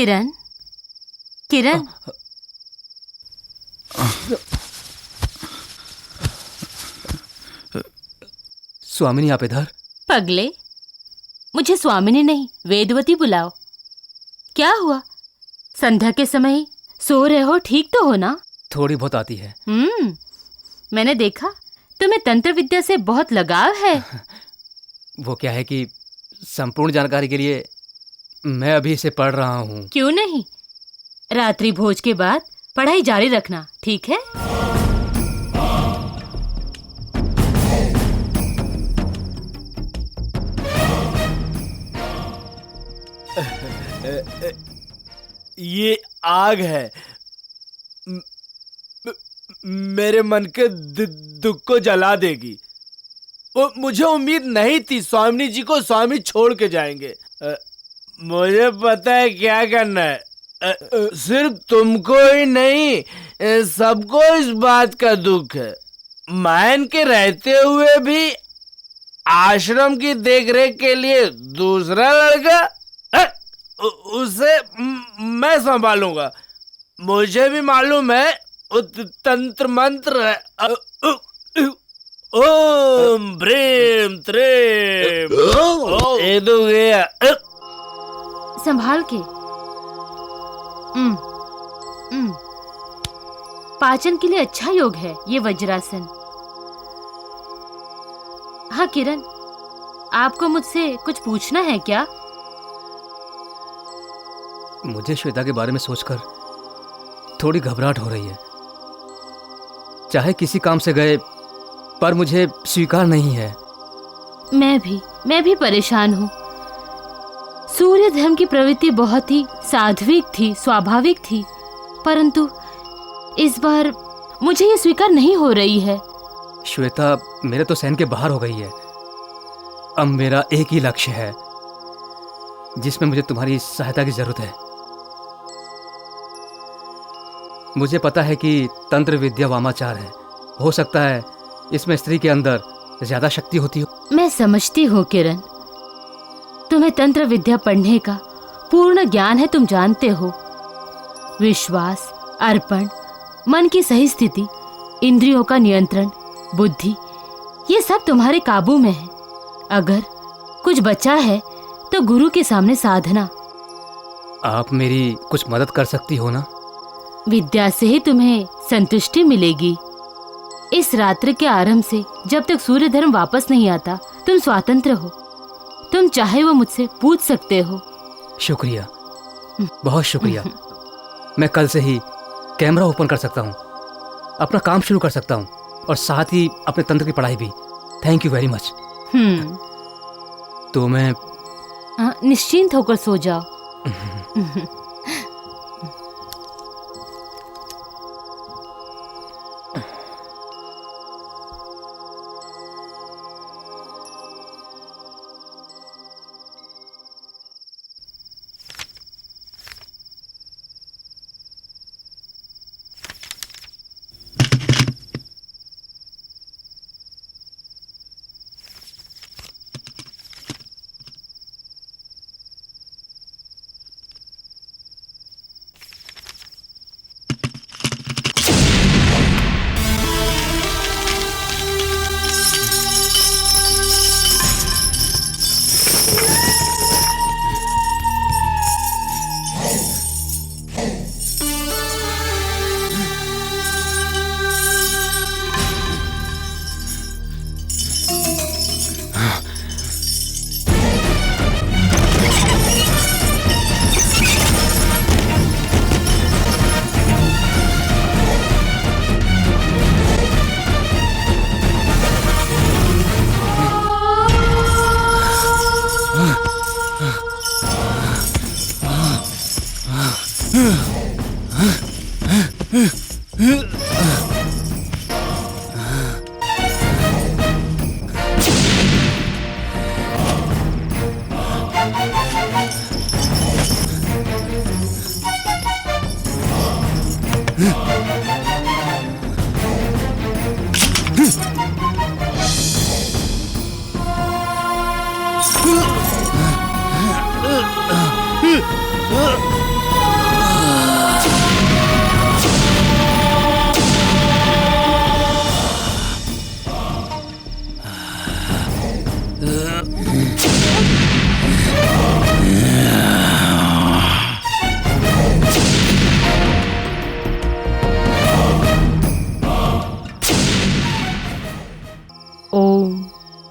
किरण, किरण, स्वामिनी आप इधर? पगले, मुझे स्वामिनी नहीं वेदवती बुलाओ। क्या हुआ, संध्या के समय ही सो रहे हो? ठीक तो हो ना? थोड़ी बहुत आती है। मैंने देखा तुम्हें तंत्र विद्या से बहुत लगाव है। वो क्या है कि संपूर्ण जानकारी के लिए मैं अभी इसे पढ़ रहा हूँ। क्यों नहीं, रात्रि भोज के बाद पढ़ाई जारी रखना, ठीक है? ये आग है, मेरे मन के दुख को जला देगी। वो मुझे उम्मीद नहीं थी स्वामिनी जी को स्वामी छोड़ के जाएंगे। मुझे पता है क्या करना है। सिर्फ तुमको ही नहीं, सबको इस बात का दुख है। मैन के रहते हुए भी आश्रम की देखरेख के लिए दूसरा लड़का, उसे मैं संभालूंगा। मुझे भी मालूम है तंत्र मंत्र है। ओम ब्रीम त्रीम, ये तो गया। संभाल के। पाचन के लिए अच्छा योग है ये वज्रासन। हाँ किरण, आपको मुझसे कुछ पूछना है क्या? मुझे श्वेता के बारे में सोचकर थोड़ी घबराहट हो रही है। चाहे किसी काम से गए, पर मुझे स्वीकार नहीं है। मैं भी परेशान हूँ। सूर्य धर्म की प्रवृत्ति बहुत ही सात्विक थी, स्वाभाविक थी, परंतु इस बार मुझे ये स्वीकार नहीं हो रही है। श्वेता मेरे तो सहन के बाहर हो गई है। अब मेरा एक ही लक्ष्य है जिसमें मुझे तुम्हारी सहायता की जरूरत है। मुझे पता है कि तंत्र विद्या वामाचार है। हो सकता है इसमें स्त्री के अंदर ज्यादा शक्ति होती हो। मैं समझती हूँ किरण, तुम्हें तंत्र विद्या पढ़ने का पूर्ण ज्ञान है, तुम जानते हो। विश्वास, अर्पण, मन की सही स्थिति, इंद्रियों का नियंत्रण, बुद्धि, ये सब तुम्हारे काबू में है। अगर कुछ बचा है तो गुरु के सामने साधना। आप मेरी कुछ मदद कर सकती हो ना? विद्या से ही तुम्हें संतुष्टि मिलेगी। इस रात्रि के आरंभ से जब तक सूर्य धर्म वापस नहीं आता, तुम स्वतंत्र हो। तुम चाहे वो मुझसे पूछ सकते हो। शुक्रिया, बहुत शुक्रिया। मैं कल से ही कैमरा ओपन कर सकता हूँ, अपना काम शुरू कर सकता हूँ और साथ ही अपने तंत्र की पढ़ाई भी। Thank you very much. तो मैं निश्चिंत होकर सो जाओ। ओम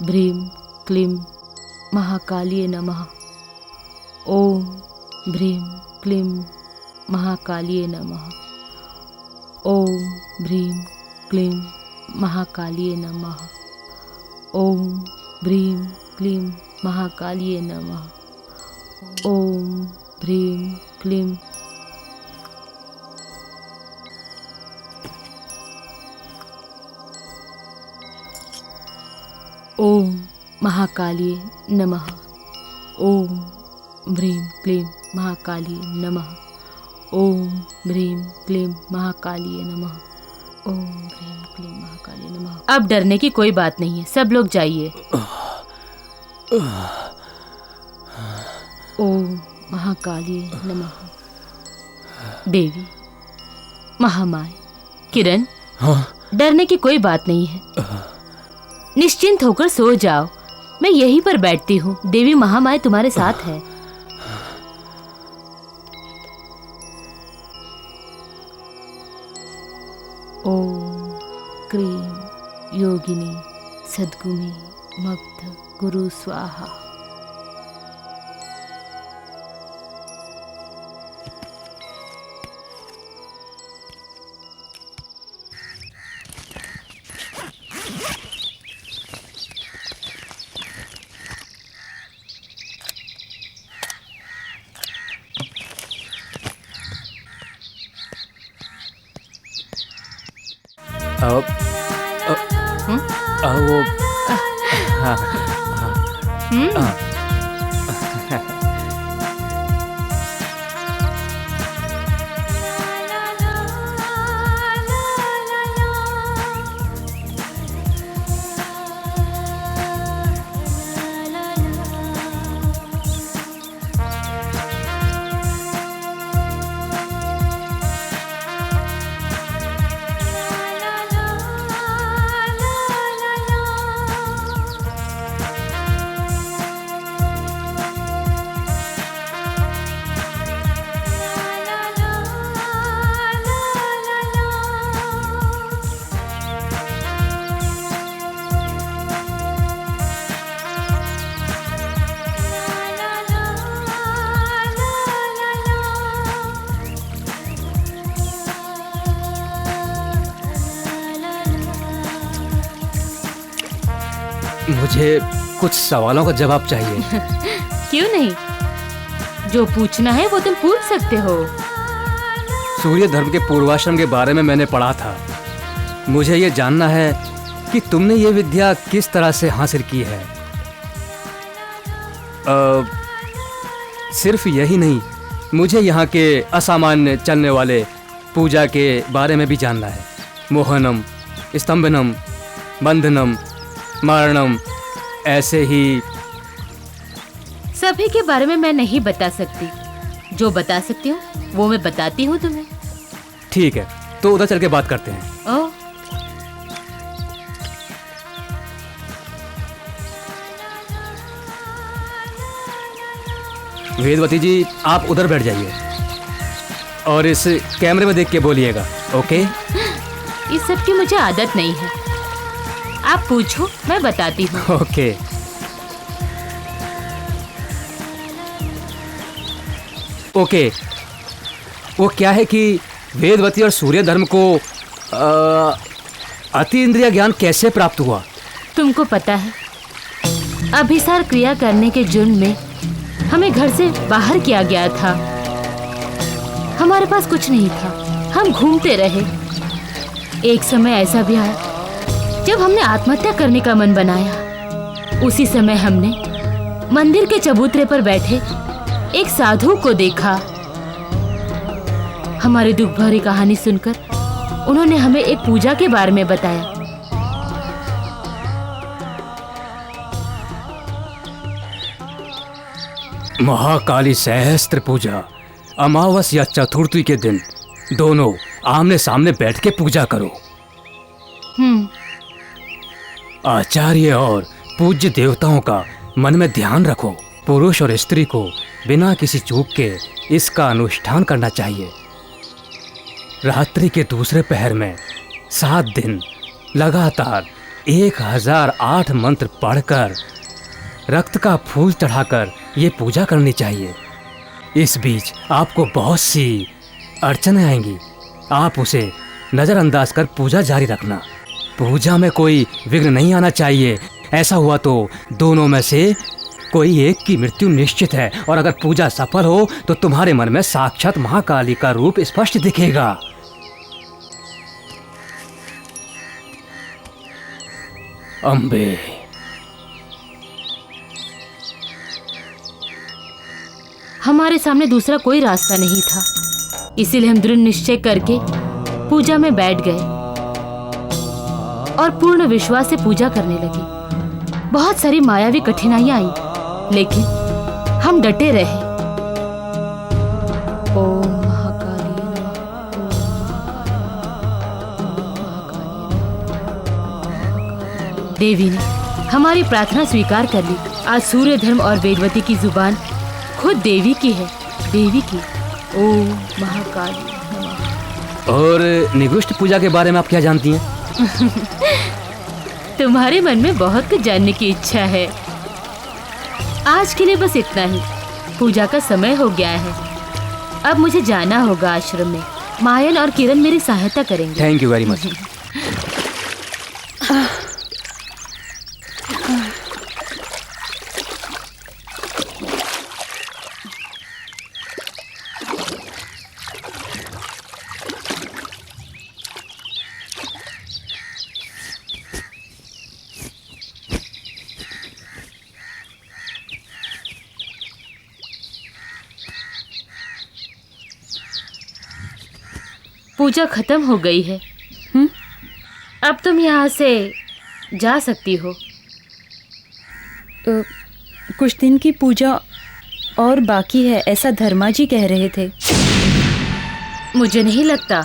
भ्रीम क्लीम महाकालिये नमः। ओम भ्रीम क्लीम महाकालिये नमः। ओम भ्रीम क्लीम महाकालिये नमः। ओम भ्रीम क्लीम महाकालिये नमः। ओम भ्रीम क्लीम। ओम महाकालिये नमः। ओम भ्रीम क्लीम महाकालिये नमः। ओम भ्रीम क्लीम महाकालिये नमः। ओम भ्रीम क्लीम महाकालिये नमः। अब डरने की कोई बात नहीं है, सब लोग जाइए। ओम महाकालिये नमः। देवी, महामाय, किरण, डरने की कोई बात नहीं है, निश्चिंत होकर सो जाओ। मैं यहीं पर बैठती हूँ, देवी महामाया तुम्हारे साथ है। ओम क्रीम योगिनी सद्गुमी मग्ध गुरु स्वाहा। मुझे कुछ सवालों का जवाब चाहिए। क्यों नहीं, जो पूछना है वो तुम पूछ सकते हो। सूर्य धर्म के पूर्वाश्रम के बारे में मैंने पढ़ा था। मुझे ये जानना है कि तुमने ये विद्या किस तरह से हासिल की है। सिर्फ यही नहीं, मुझे यहाँ के असामान्य चलने वाले पूजा के बारे में भी जानना है। मोहनम, स्तंभनम, बंधनम, मारणम, ऐसे ही सभी के बारे में मैं नहीं बता सकती। जो बता सकती हूँ वो मैं बताती हूँ तुम्हें। ठीक है, तो उधर चल के बात करते हैं। ओह, वेदवती जी, आप उधर बैठ जाइए और इस कैमरे में देख के बोलिएगा, ओके? इस सब की मुझे आदत नहीं है। आप पूछो, मैं बताती हूँ। ओके। ओके, वो क्या है कि वेदवती और सूर्य धर्म को अति इंद्रिय ज्ञान कैसे प्राप्त हुआ? तुमको पता है, अभिसार क्रिया करने के जुर्म में हमें घर से बाहर किया गया था। हमारे पास कुछ नहीं था, हम घूमते रहे। एक समय ऐसा भी आया जब हमने आत्महत्या करने का मन बनाया। उसी समय हमने मंदिर के चबूतरे पर बैठे एक साधु को देखा। हमारी दुख भरी कहानी सुनकर उन्होंने हमें एक पूजा के बारे में बताया। महाकाली सहस्त्र पूजा, अमावस या चतुर्थी के दिन दोनों आमने सामने बैठ के पूजा करो। आचार्य और पूज्य देवताओं का मन में ध्यान रखो, पुरुष और स्त्री को बिना किसी चूक के इसका अनुष्ठान करना चाहिए। रात्रि के दूसरे पहर में 7 दिन लगातार 1008 मंत्र पढ़कर रक्त का फूल चढ़ाकर ये पूजा करनी चाहिए। इस बीच आपको बहुत सी अड़चनें आएंगी, आप उसे नज़रअंदाज कर पूजा जारी रखना। पूजा में कोई विघ्न नहीं आना चाहिए, ऐसा हुआ तो दोनों में से कोई एक की मृत्यु निश्चित है। और अगर पूजा सफल हो तो तुम्हारे मन में साक्षात महाकाली का रूप स्पष्ट दिखेगा। अम्बे। हमारे सामने दूसरा कोई रास्ता नहीं था, इसीलिए हम दृढ़ निश्चय करके पूजा में बैठ गए और पूर्ण विश्वास से पूजा करने लगे। बहुत सारी मायावी कठिनाइयां आई, लेकिन हम डटे रहे। ओम महाकाली नमः, देवी ने हमारी प्रार्थना स्वीकार कर ली। आज सूर्य धर्म और वेदवती की जुबान खुद देवी की है, देवी की। ओम महाकाली नमः। और निगुष्ट पूजा के बारे में आप क्या जानती हैं? तुम्हारे मन में बहुत कुछ जानने की इच्छा है। आज के लिए बस इतना ही। पूजा का समय हो गया है, अब मुझे जाना होगा आश्रम में। मायन और किरण मेरी सहायता करेंगे। Thank you very much. पूजा खत्म हो गई है। अब तुम यहाँ से जा सकती हो। कुछ दिन की पूजा और बाकी है, ऐसा धर्मा जी कह रहे थे। मुझे नहीं लगता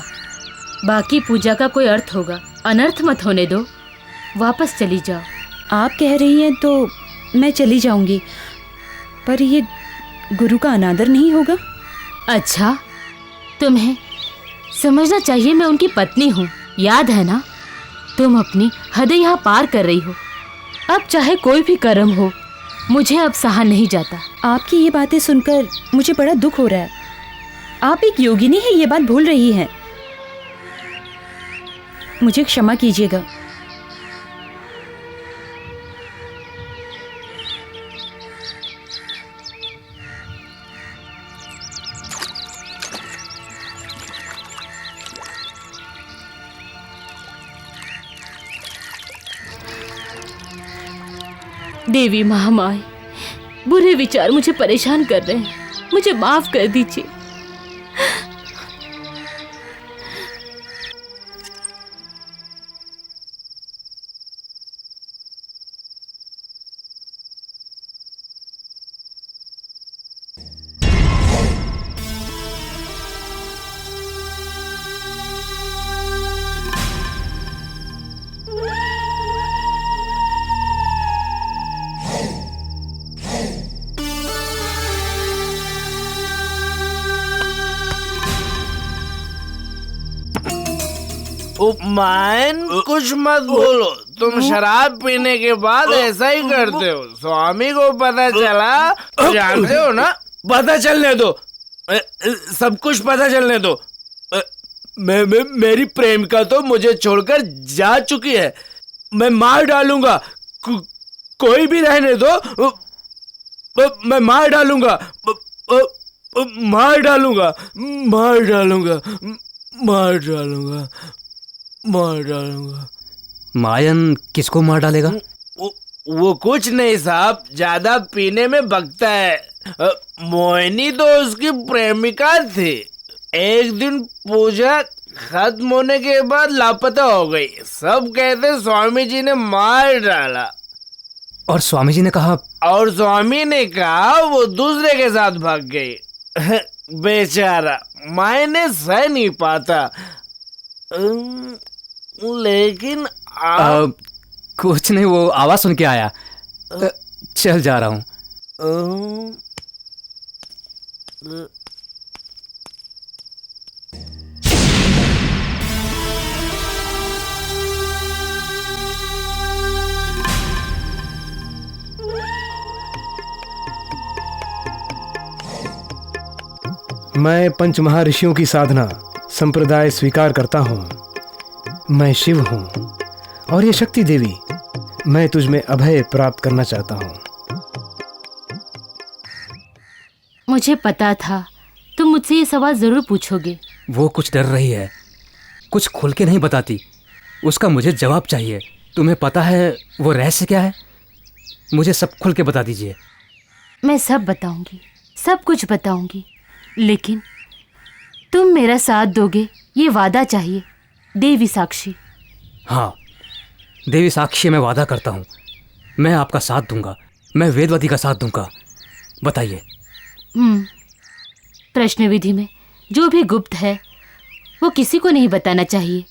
बाकी पूजा का कोई अर्थ होगा। अनर्थ मत होने दो, वापस चली जाओ। आप कह रही हैं तो मैं चली जाऊंगी, पर ये गुरु का अनादर नहीं होगा? अच्छा, तुम्हें समझना चाहिए मैं उनकी पत्नी हूँ, याद है ना? तुम अपनी हदें यहाँ पार कर रही हो। अब चाहे कोई भी कर्म हो, मुझे अब सहा नहीं जाता। आपकी ये बातें सुनकर मुझे बड़ा दुख हो रहा है। आप एक योगिनी हैं, ये बात भूल रही हैं। मुझे क्षमा कीजिएगा। देवी महामाई, बुरे विचार मुझे परेशान कर रहे हैं, मुझे माफ कर दीजिए। उपमान कुछ मत बोलो, तुम शराब पीने के बाद ऐसा ही करते हो। स्वामी को पता चला, जानते हो ना? पता चलने दो, सब कुछ पता चलने दो। मेरी प्रेमिका तो मुझे छोड़कर जा चुकी है। मैं मार डालूंगा, कोई भी रहने दो, मैं मार डालूंगा, मार डालूंगा, मार डालूंगा, मार डालूंगा, मार डालूंगा। मायन किसको मार डालेगा? वो कुछ नहीं साहब, ज्यादा पीने में भगता है। मोहिनी तो उसकी प्रेमिका थी। एक दिन पूजा खत्म होने के बाद लापता हो गई। सब कहते स्वामी जी ने मार डाला। और स्वामी जी ने कहा? और स्वामी ने कहा वो दूसरे के साथ भाग गई। बेचारा मायने सह नहीं पाता। लेकिन कुछ नहीं, वो आवाज सुन के आया। चल जा रहा हूँ। मैं पंच महर्षियों की साधना संप्रदाय स्वीकार करता हूँ। मैं शिव हूँ और ये शक्ति देवी, मैं तुझ में अभय प्राप्त करना चाहता हूँ। मुझे पता था तुम मुझसे ये सवाल जरूर पूछोगे। वो कुछ डर रही है, कुछ खुल के नहीं बताती। उसका मुझे जवाब चाहिए। तुम्हें पता है वो रहस्य क्या है? मुझे सब खुल के बता दीजिए। मैं सब बताऊंगी, सब कुछ बताऊंगी, लेकिन तुम मेरा साथ दोगे, ये वादा चाहिए। देवी साक्षी। हाँ, देवी साक्षी, मैं वादा करता हूँ, मैं आपका साथ दूंगा। मैं वेदवती का साथ दूंगा। बताइए। प्रश्न विधि में जो भी गुप्त है वो किसी को नहीं बताना चाहिए,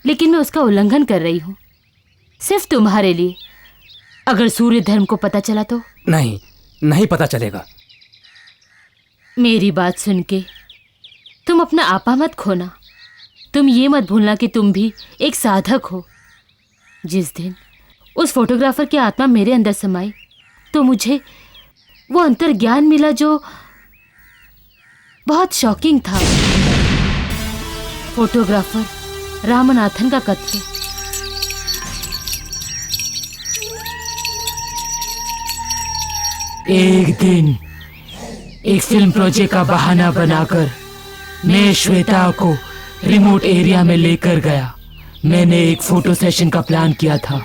लेकिन मैं उसका उल्लंघन कर रही हूँ सिर्फ तुम्हारे लिए। अगर सूर्य धर्म को पता चला तो? नहीं, नहीं पता चलेगा। मेरी बात सुन के तुम अपना आपा मत खोना। तुम ये मत भूलना कि तुम भी एक साधक हो। जिस दिन उस फोटोग्राफर की आत्मा मेरे अंदर समाई तो मुझे वो अंतर्ज्ञान मिला जो बहुत शॉकिंग था। फोटोग्राफर रामनाथन का कत्ल। एक दिन एक फिल्म प्रोजेक्ट का बहाना बनाकर मैं श्वेता को रिमोट एरिया में लेकर गया। मैंने एक फोटो सेशन का प्लान किया था।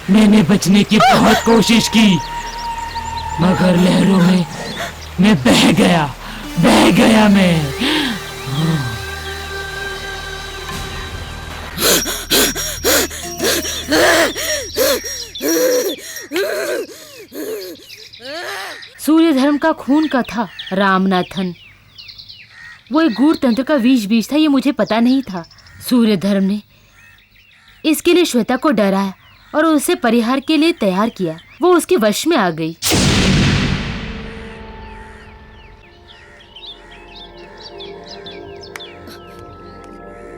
मैंने बचने की बहुत कोशिश की मगर लहरों में मैं बह गया मैं। सूर्य धर्म का खून का था रामनाथन। वो एक गूढ़ तंत्र का बीज था, ये मुझे पता नहीं था। सूर्य धर्म ने इसके लिए श्वेता को डराया और उसे परिहार के लिए तैयार किया। वो उसके वश में आ गई।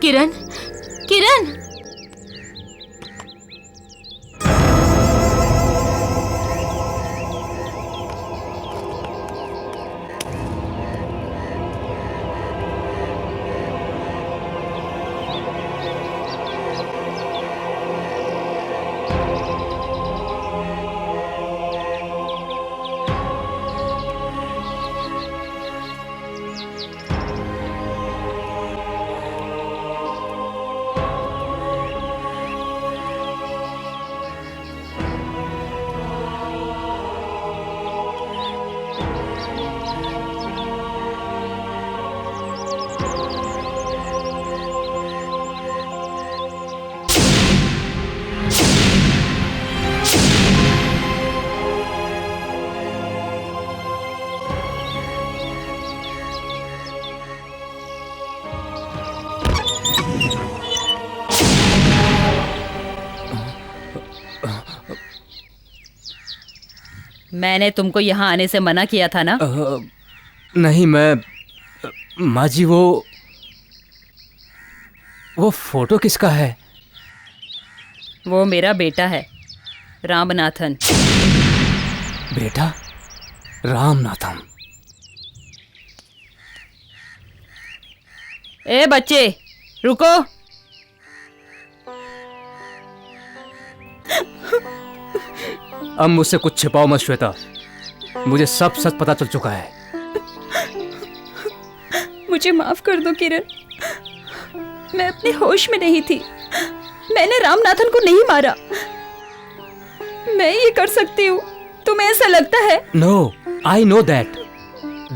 किरण, किरण! मैंने तुमको यहाँ आने से मना किया था ना? नहीं, मैं माँ जी वो फोटो किसका है? वो मेरा बेटा है, रामनाथन। बेटा रामनाथन? ए बच्चे रुको। अब मुझसे कुछ छिपाओ मत श्वेता, मुझे सब सच पता चल चुका है। मुझे माफ कर दो किरण, मैं अपने होश में नहीं थी। मैंने रामनाथन को नहीं मारा। मैं ये कर सकती हूँ, तुम्हें ऐसा लगता है? No, I know that.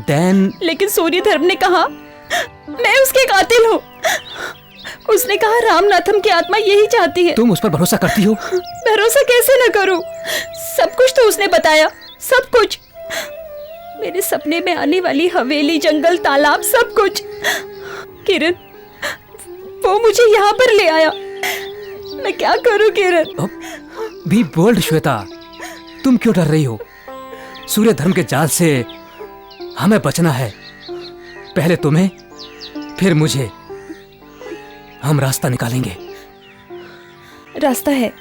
Then लेकिन सूर्यधर्म ने कहा मैं उसके कातिल हूँ। उसने कहा रामनाथन की आत्मा यही चाहती है। तुम उस पर भरोसा करती हो? भरोसा कैसे न करूं? सब कुछ तो उसने बताया, सब कुछ। मेरे सपने में आने वाली हवेली, जंगल, तालाब, सब कुछ। किरण, वो मुझे यहाँ पर ले आया। मैं क्या करूं किरण? बी बोल्ड श्वेता, तुम क्यों डर रही हो? सूर्य धर्म के जाल से हमें बचना है। पहले तुम्हें, फिर मुझे। हम रास्ता निकालेंगे। रास्ता है।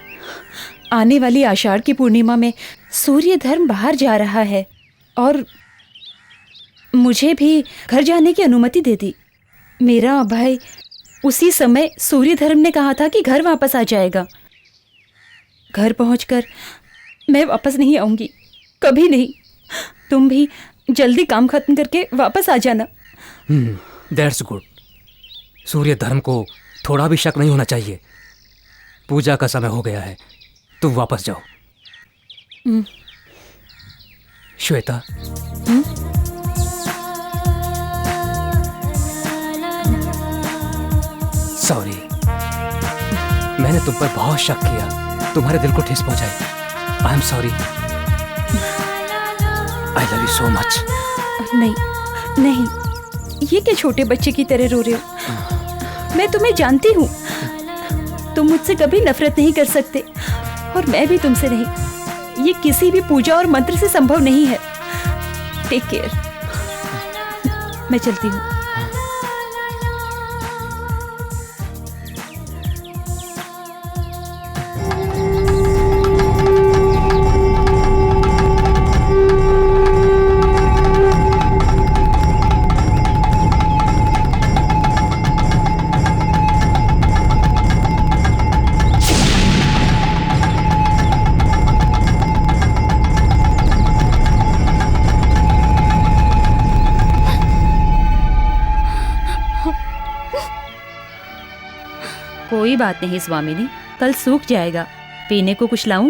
आने वाली आषाढ़ की पूर्णिमा में सूर्य धर्म बाहर जा रहा है और मुझे भी घर जाने की अनुमति दे दी। मेरा भाई उसी समय सूर्य धर्म ने कहा था कि घर वापस आ जाएगा। घर पहुंचकर मैं वापस नहीं आऊंगी, कभी नहीं। तुम भी जल्दी काम खत्म करके वापस आ जाना। That's good. सूर्य धर्म को थोड़ा भी शक नहीं होना चाहिए। पूजा का समय हो गया है, तुम वापस जाओ। श्वेता, सॉरी, मैंने तुम पर बहुत शक किया, तुम्हारे दिल को ठेस पहुंचाई। I am sorry. I love you so much. नहीं नहीं, ये क्या छोटे बच्चे की तरह रो रहे हो? मैं तुम्हें जानती हूँ, तुम मुझसे कभी नफरत नहीं कर सकते और मैं भी तुमसे नहीं। ये किसी भी पूजा और मंत्र से संभव नहीं है। Take care. मैं चलती हूँ। कोई बात नहीं स्वामिनी, कल सूख जाएगा। पीने को कुछ लाऊं?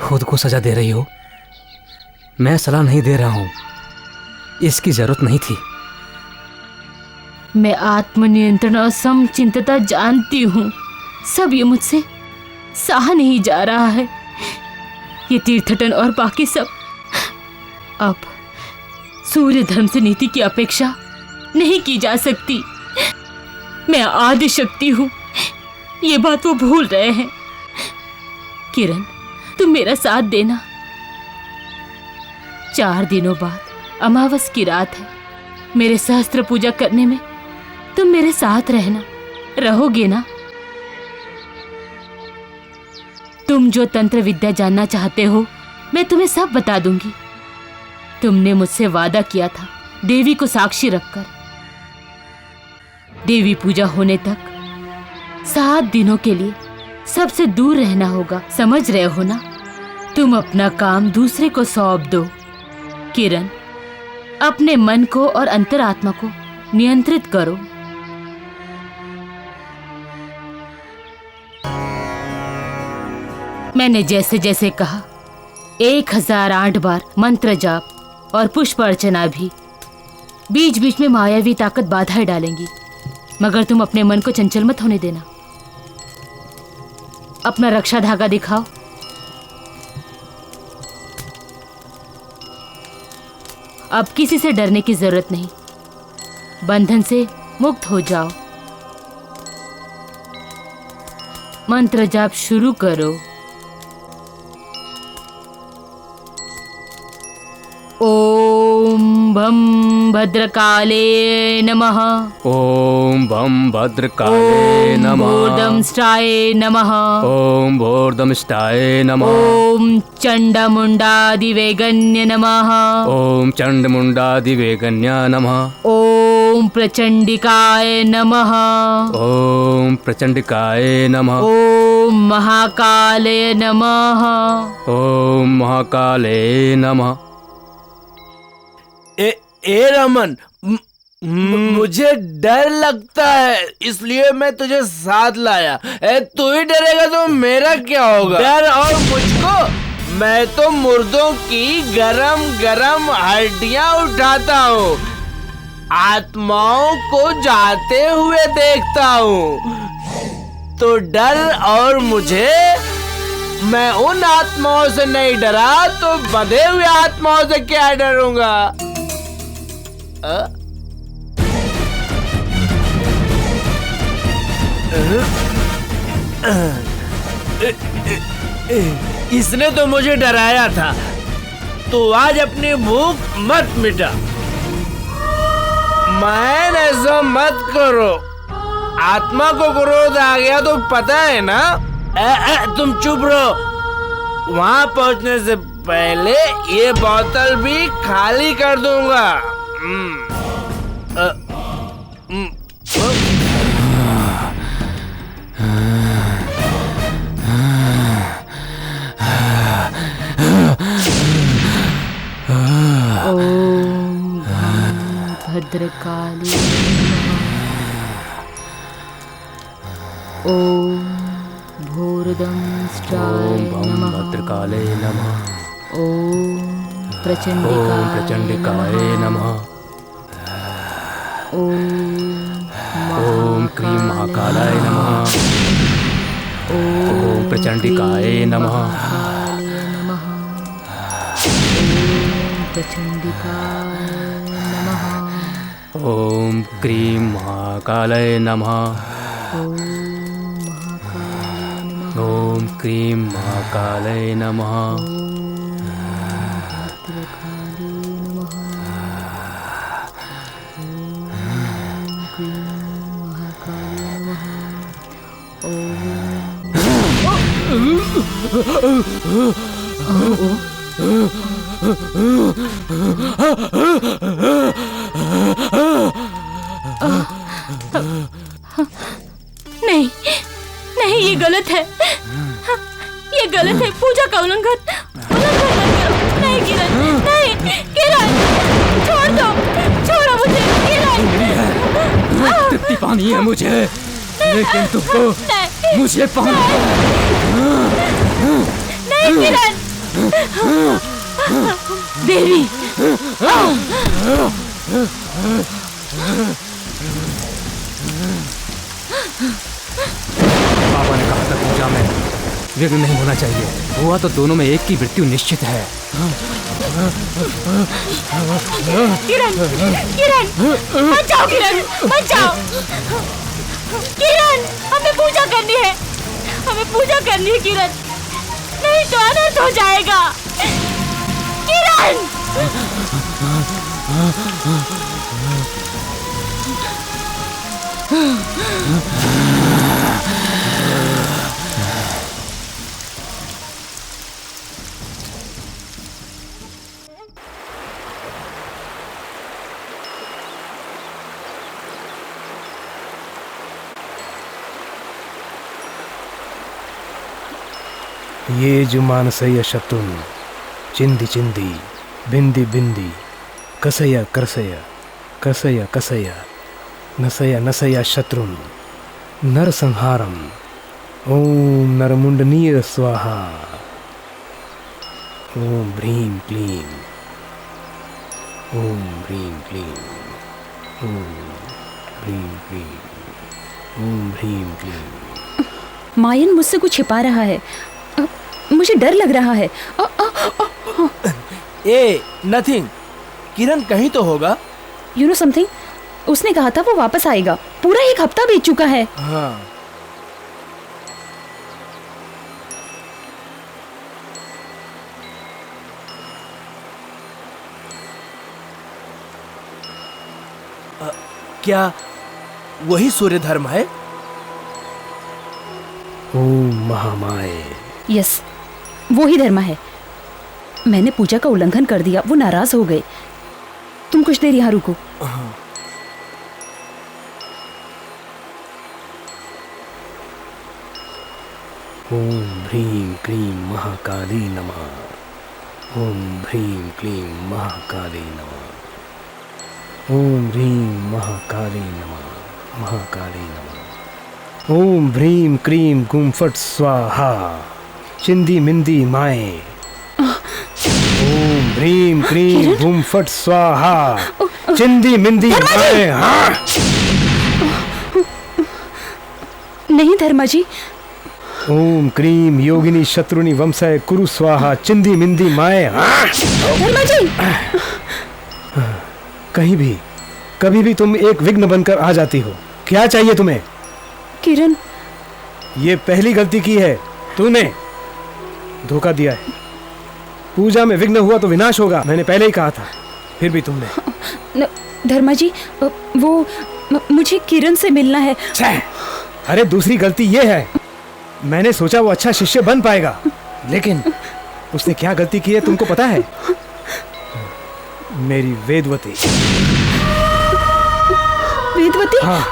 खुद को सजा दे रही हो? मैं सलाह नहीं दे रहा हूं, इसकी जरूरत नहीं थी। मैं आत्मनियंत्रण और समचिंतता जानती हूँ। सब ये मुझसे सहा नहीं जा रहा है, ये तीर्थटन और बाकी सब। अब सूर्य धर्म से नीति की अपेक्षा नहीं की जा सकती। मैं आदि शक्ति हूँ, ये बात वो भूल रहे हैं। किरण, तुम मेरा साथ देना। 4 दिनों बाद अमावस की रात है। मेरे सहस्त्र पूजा करने में तुम मेरे साथ रहना, रहोगे ना? तुम जो तंत्र विद्या जानना चाहते हो, मैं तुम्हें सब बता दूंगी। तुमने मुझसे वादा किया था देवी को साक्षी रखकर। देवी पूजा होने तक 7 दिनों के लिए सबसे दूर रहना होगा, समझ रहे हो ना? तुम अपना काम दूसरे को सौंप दो। किरण, अपने मन को और अंतरात्मा को नियंत्रित करो। मैंने जैसे जैसे कहा 1008 बार मंत्र जाप और पुष्प अर्चना भी। बीच बीच में मायावी ताकत बाधाएं डालेंगी, मगर तुम अपने मन को चंचल मत होने देना। अपना रक्षा धागा दिखाओ। अब किसी से डरने की जरूरत नहीं। बंधन से मुक्त हो जाओ। मंत्र जाप शुरू करो। ओम भम भद्रकाले नमः। ओम भम भद्रकाले नमः। भूर्दंष्टाय नमः। ओम भूर्दंष्टाय नमः। ओम चंडमुंडादिवेगन्य नमः। ओम चंडमुंडादिवेगन्य नमः। ओम प्रचंडिकाय नमः। ओम प्रचंडिकाय नमः। ओम महाकाले नमः। ओम महाकाले नमः। ए रमन, मुझे डर लगता है, इसलिए मैं तुझे साथ लाया। तू ही डरेगा तो मेरा क्या होगा? डर और मुझको? मैं तो मुर्दों की गरम गरम हड्डियां उठाता हूँ, आत्माओं को जाते हुए देखता हूँ। तो डर और मुझे? मैं उन आत्माओं से नहीं डरा तो बंधे हुए आत्माओं से क्या डरूंगा? इसने तो मुझे डराया था, तो आज अपनी भूख मत मिटा। मैन ऐसा मत करो, आत्मा को क्रोध आ गया तो पता है ना। तुम चुप रहो, वहां पहुंचने से पहले ये बोतल भी खाली कर दूंगा। ओम भद्रकाली ओम भूर्दंष्टाय नमः। भद्रकाले नमः। ओम ओम प्रचंडिकाय नमः। ओम क्रीं महाकालाय नमः। ओम प्रचंडिकाय नमः। ओम क्रीं महाकालाय नमः। ओम क्रीं महाकालाय नमः। नहीं नहीं, ये गलत है, ये गलत है। पूजा का उल्लंघन मत करो। नहीं किरण, नहीं किरण, छोड़ दो, छोड़ो मुझे किरण। तृप्ति पानी है मुझे, लेकिन तुमको मुझे पानी नहीं किरण। देवी पापा ने कहा था पूजा में विघ्न नहीं होना चाहिए, हुआ तो दोनों में एक की मृत्यु निश्चित है। किरण, किरण, मत जाओ किरण, मत जाओ किरण। हमें पूजा करनी है, हमें पूजा करनी है किरण, नहीं तो अनर्थ हो जाएगा किरण। ये जो मानसय शत्रुन चिंदी चिंदी बिंदी बिंदी कसया करसया कसया कसया नसया नसया शत्रुन नरसंहारम। ओम नरमुंडनीय स्वाहा। ओम ह्रीं क्लीं। ओम ह्रीं क्लीं। ओम ह्रीं क्लीं। ओम ह्रीं क्लीं। मायन मुझसे कुछ छिपा रहा है, मुझे डर लग रहा है। नथिंग, किरण कहीं तो होगा। यू नो समथिंग, उसने कहा था वो वापस आएगा। पूरा 1 हफ्ता बीत चुका है। हाँ। क्या वही सूर्य धर्म है? ओम महामाए। यस, वो ही धर्मा है। मैंने पूजा का उल्लंघन कर दिया, वो नाराज हो गए। तुम कुछ देर यहाँ रुको। ओम ह्रीं क्लीं महाकाली नमः। ओम ह्रीं क्लीं महाकाली नमः। ओम ह्रीं महाकाली नमः। महाकाली नमः। ओम ह्रीं क्लीं गुम फट स्वाहा। चिंदी मिंदी माए। ओम ह्रीं क्लीं गुम फट स्वाहा। चिंदी मिंदी माए। हाँ। नहीं धर्मा जी। ओम क्रीम योगिनी शत्रुनी वंशय कुरु स्वाहा। चिंदी मिंदी माए। हाँ। धर्मा जी। कहीं भी कभी भी तुम एक विघ्न बनकर आ जाती हो। क्या चाहिए तुम्हें? किरण, ये पहली गलती की है तूने। धोखा दिया है। पूजा में विघ्न हुआ तो विनाश होगा, मैंने पहले ही कहा था। फिर भी तुमने। धर्मा जी, वो मुझे किरण से मिलना है। अरे दूसरी गलती ये है, मैंने सोचा वो अच्छा शिष्य बन पाएगा, लेकिन उसने क्या गलती की है तुमको पता है? मेरी वेदवती। वेदवती? हाँ,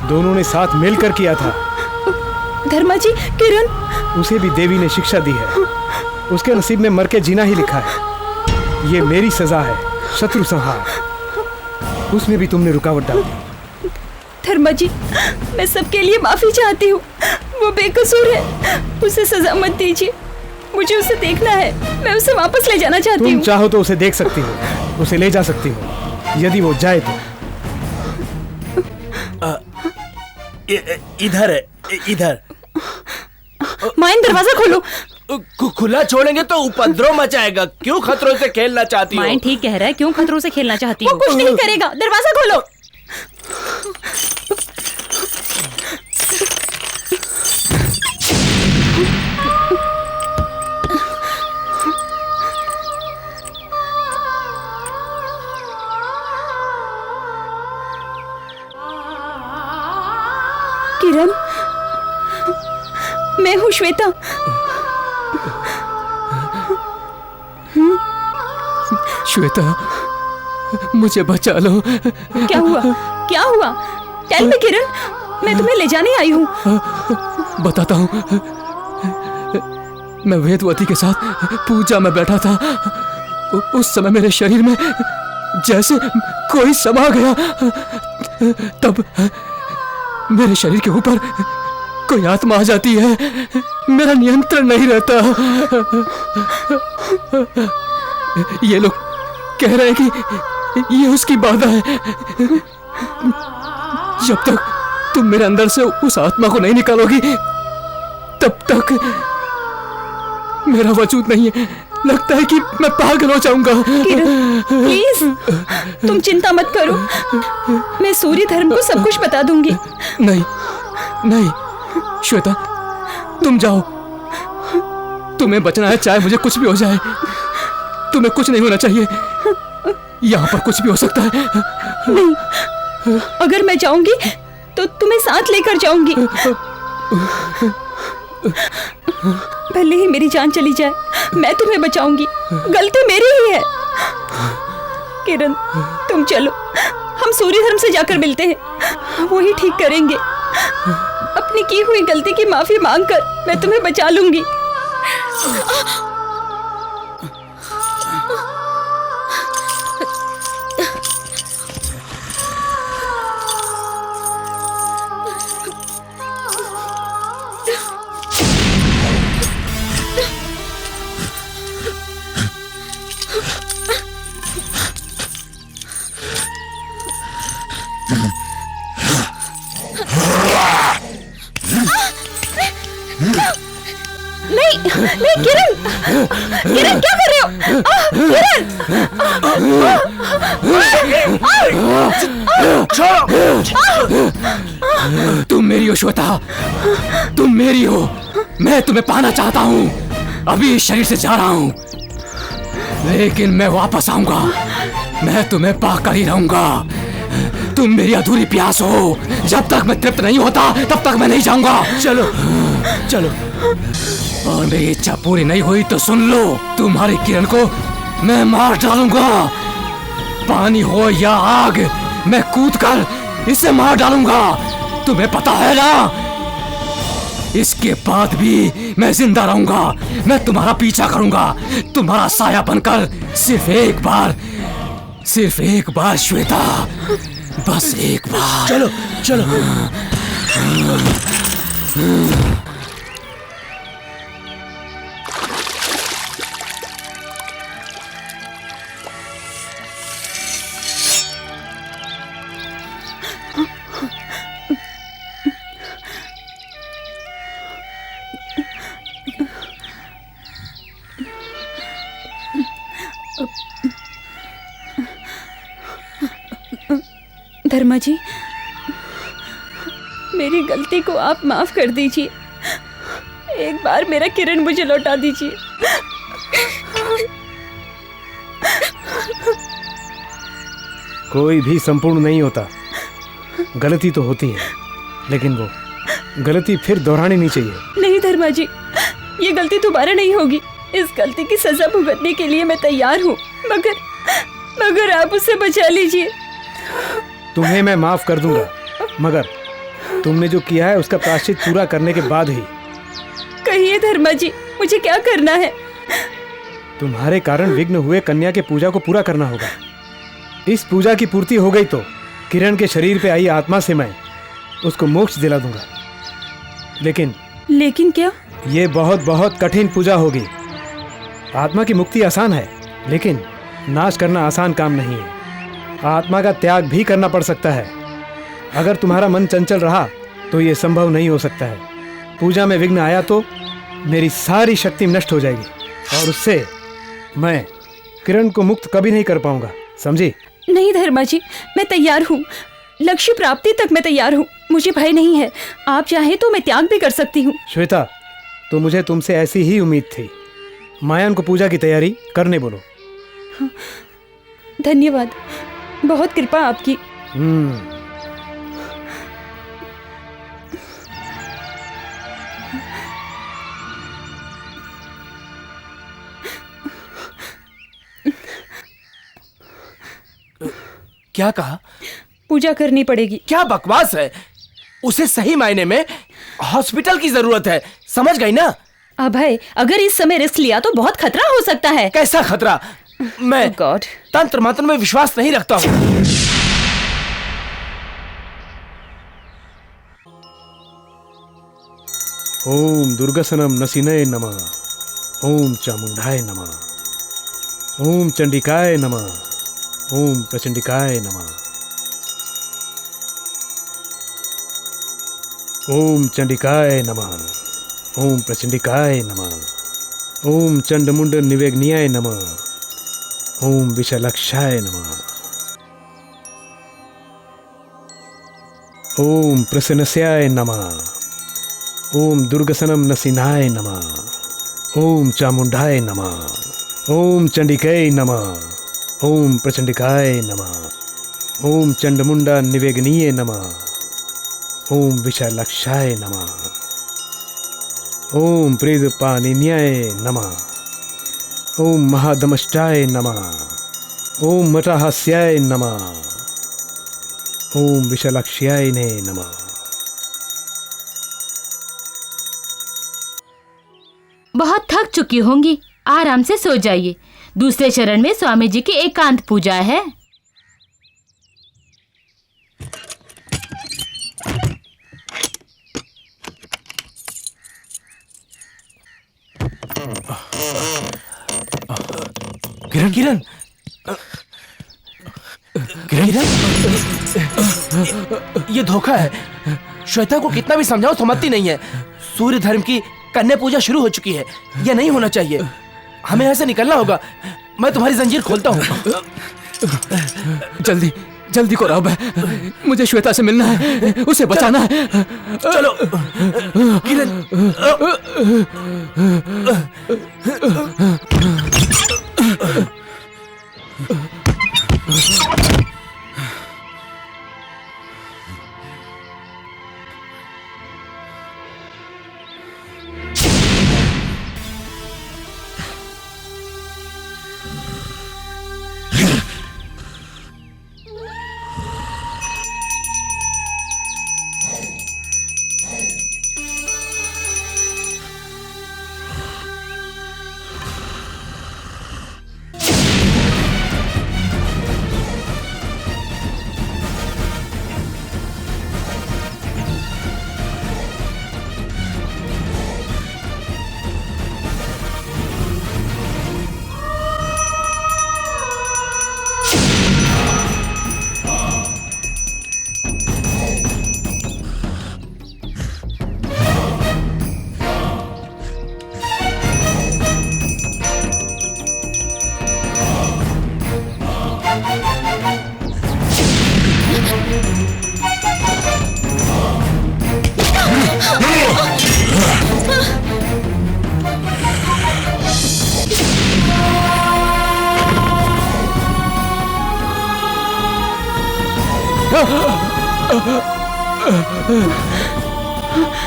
दोनों ने साथ मिलकर किया था। धर्मा जी, किरण। उसे भी देवी ने शिक्षा दी है। उसके नसीब में मर के जीना ही लिखा है। ये मेरी सजा है, शत्रु संहार। उसमें भी तुमने रुकावट डाल दी। धर्मा जी, मैं सबके लिए माफी चाहती हूँ। वो बेकसूर है, उसे सजा मत दीजिए। मुझे उसे देखना है, मैं उसे वापस ले जाना चाहती हूँ। तुम चाहो तो उसे देख सकती हो, उसे ले जा सकती हो, यदि वो जाए तो। इधर है, इधर। माइन, दरवाजा खोलो। खुला छोड़ेंगे तो उपद्रव मचाएगा। क्यों खतरों से खेलना चाहती हो? माइन ठीक कह रहा है, क्यों खतरों से खेलना चाहती हो? वो कुछ नहीं करेगा, दरवाजा खोलो। किरण, मैं हूँ श्वेता। श्वेता, मुझे बचा लो। क्या हुआ? क्या हुआ? टेल मी किरण, मैं तुम्हें ले जाने आई हूँ। बताता हूँ। मैं वेदवती के साथ पूजा में बैठा था। उस समय मेरे शरीर में जैसे कोई समा गया। तब मेरे शरीर के ऊपर कोई आत्मा आ जाती है। मेरा नियंत्रण नहीं रहता। ये लोग कह रहे हैं कि ये उसकी बाधा है। जब तक तुम मेरे अंदर से उस आत्मा को नहीं निकालोगी, तब तक मेरा वजूद नहीं है। लगता है कि मैं पागल हो जाऊंगा। किरण, प्लीज, तुम चिंता मत करो। मैं सूर्य धर्म को सब कुछ बता दूंगी। नहीं, नहीं श्वेता, तुम जाओ। तुम्हें बचना है, चाहे मुझे कुछ भी हो जाए। तुम्हें कुछ नहीं होना चाहिए। यहाँ पर कुछ भी हो सकता है। नहीं, अगर मैं जाऊंगी तो तुम्हें साथ लेकर जाऊंगी। भले ही मेरी जान चली जाए, मैं तुम्हें बचाऊंगी। गलती मेरी ही है। किरण, तुम चलो, हम सूर्य धर्म से जाकर मिलते हैं। वो ही ठीक करेंगे। अपनी की हुई गलती की माफी मांगकर मैं तुम्हें बचा लूंगी। नहीं नहीं किरण, किरण क्या कर रहे हो? किरण! तुम मेरी हो श्वेता, तुम मेरी हो। मैं तुम्हें पाना चाहता हूँ। अभी इस शरीर से जा रहा हूँ, लेकिन मैं वापस आऊंगा। मैं तुम्हें पाकर ही रहूंगा। तुम मेरी अधूरी प्यास हो। जब तक मैं तृप्त नहीं होता तब तक मैं नहीं जाऊंगा। चलो चलो। और मेरी इच्छा पूरी नहीं हुई तो सुन लो, तुम्हारी किरण को मैं मार डालूंगा। पानी हो या आग, मैं कूद कर इसे मार डालूंगा। तुम्हें पता है ना, इसके बाद भी मैं जिंदा रहूंगा। मैं तुम्हारा पीछा करूंगा, तुम्हारा साया बनकर। सिर्फ एक बार श्वेता, बस एक बार। चलो चलो। धर्मा जी, मेरी गलती को आप माफ कर दीजिए। एक बार मेरा किरण मुझे लौटा दीजिए। कोई भी संपूर्ण नहीं होता। गलती तो होती है, लेकिन वो गलती फिर दोहरानी नहीं चाहिए। नहीं धर्मा जी, ये गलती दोबारा नहीं होगी। इस गलती की सजा भुगतने के लिए मैं तैयार हूँ, मगर आप उसे बचा लीजिए। तुम्हें मैं माफ कर दूंगा, मगर तुमने जो किया है उसका प्रायश्चित पूरा करने के बाद ही। कहिए धर्मा जी, मुझे क्या करना है? तुम्हारे कारण विघ्न हुए कन्या के पूजा को पूरा करना होगा। इस पूजा की पूर्ति हो गई तो किरण के शरीर पे आई आत्मा से मैं उसको मोक्ष दिला दूंगा। लेकिन क्या? ये बहुत बहुत कठिन पूजा होगी। आत्मा की मुक्ति आसान है, लेकिन नाश करना आसान काम नहीं है। आत्मा का त्याग भी करना पड़ सकता है। अगर तुम्हारा मन चंचल रहा तो ये संभव नहीं हो सकता है। पूजा में विघ्न आया तो मेरी सारी शक्ति नष्ट हो जाएगी, और उससे मैं किरण को मुक्त कभी नहीं कर पाऊंगा, समझी? नहीं धर्मा जी, मैं तैयार हूँ। लक्ष्य प्राप्ति तक मैं तैयार हूँ। मुझे भय नहीं है। आप चाहें तो मैं त्याग भी कर सकती हूँ। श्वेता, तो मुझे तुमसे ऐसी ही उम्मीद थी। मायान को पूजा की तैयारी करने बोलो। धन्यवाद, बहुत कृपा आपकी। क्या कहा? पूजा करनी पड़ेगी। क्या बकवास है? उसे सही मायने में हॉस्पिटल की जरूरत है, समझ गई ना? अभय, अगर इस समय रिस्क लिया तो बहुत खतरा हो सकता है। कैसा खतरा? मैं गॉड, तंत्र मंत्र में विश्वास नहीं रखता हूँ। ओम दुर्गसनम नसीनय नमः। ओम चामुंडाय नमः। ओम चंडिकाय नमः। ओम प्रचंडिकाय नमः। ओम चंडिकाय नमः। ओम प्रचंडिकाय नमः। ओम चंडमुंड निवेग्नियाय नमः। ओम विषलक्षाय नमः। ओम प्रसन्नस्याय नमः। ओम दुर्गसनम नसीनाय नमः। ओम चामुंडाय नमः। ओम चंडिकाय नमः। ओम प्रचंडिकाय नमः। ओम चंडमुंडा निवेगनीय नमः। ओम विशालक्षाय नमः। ओम प्रेतपानिन्याय नमः। ओम महादमष्टाय नमः। ओम मटाहास्याय नमः। ओम विशालक्ष्याय नमः। बहुत थक चुकी होंगी, आराम से सो जाइए। दूसरे चरण में स्वामी जी की एकांत पूजा है। किरण किरण किरण, ये धोखा है। श्वेता को कितना भी समझाओ समझती नहीं है। सूर्य धर्म की कन्या पूजा शुरू हो चुकी है, ये नहीं होना चाहिए। हमें यहाँ से निकलना होगा। मैं तुम्हारी जंजीर खोलता हूँ। जल्दी जल्दी करो, अब मुझे श्वेता से मिलना है, उसे बचाना है। चलो किरण।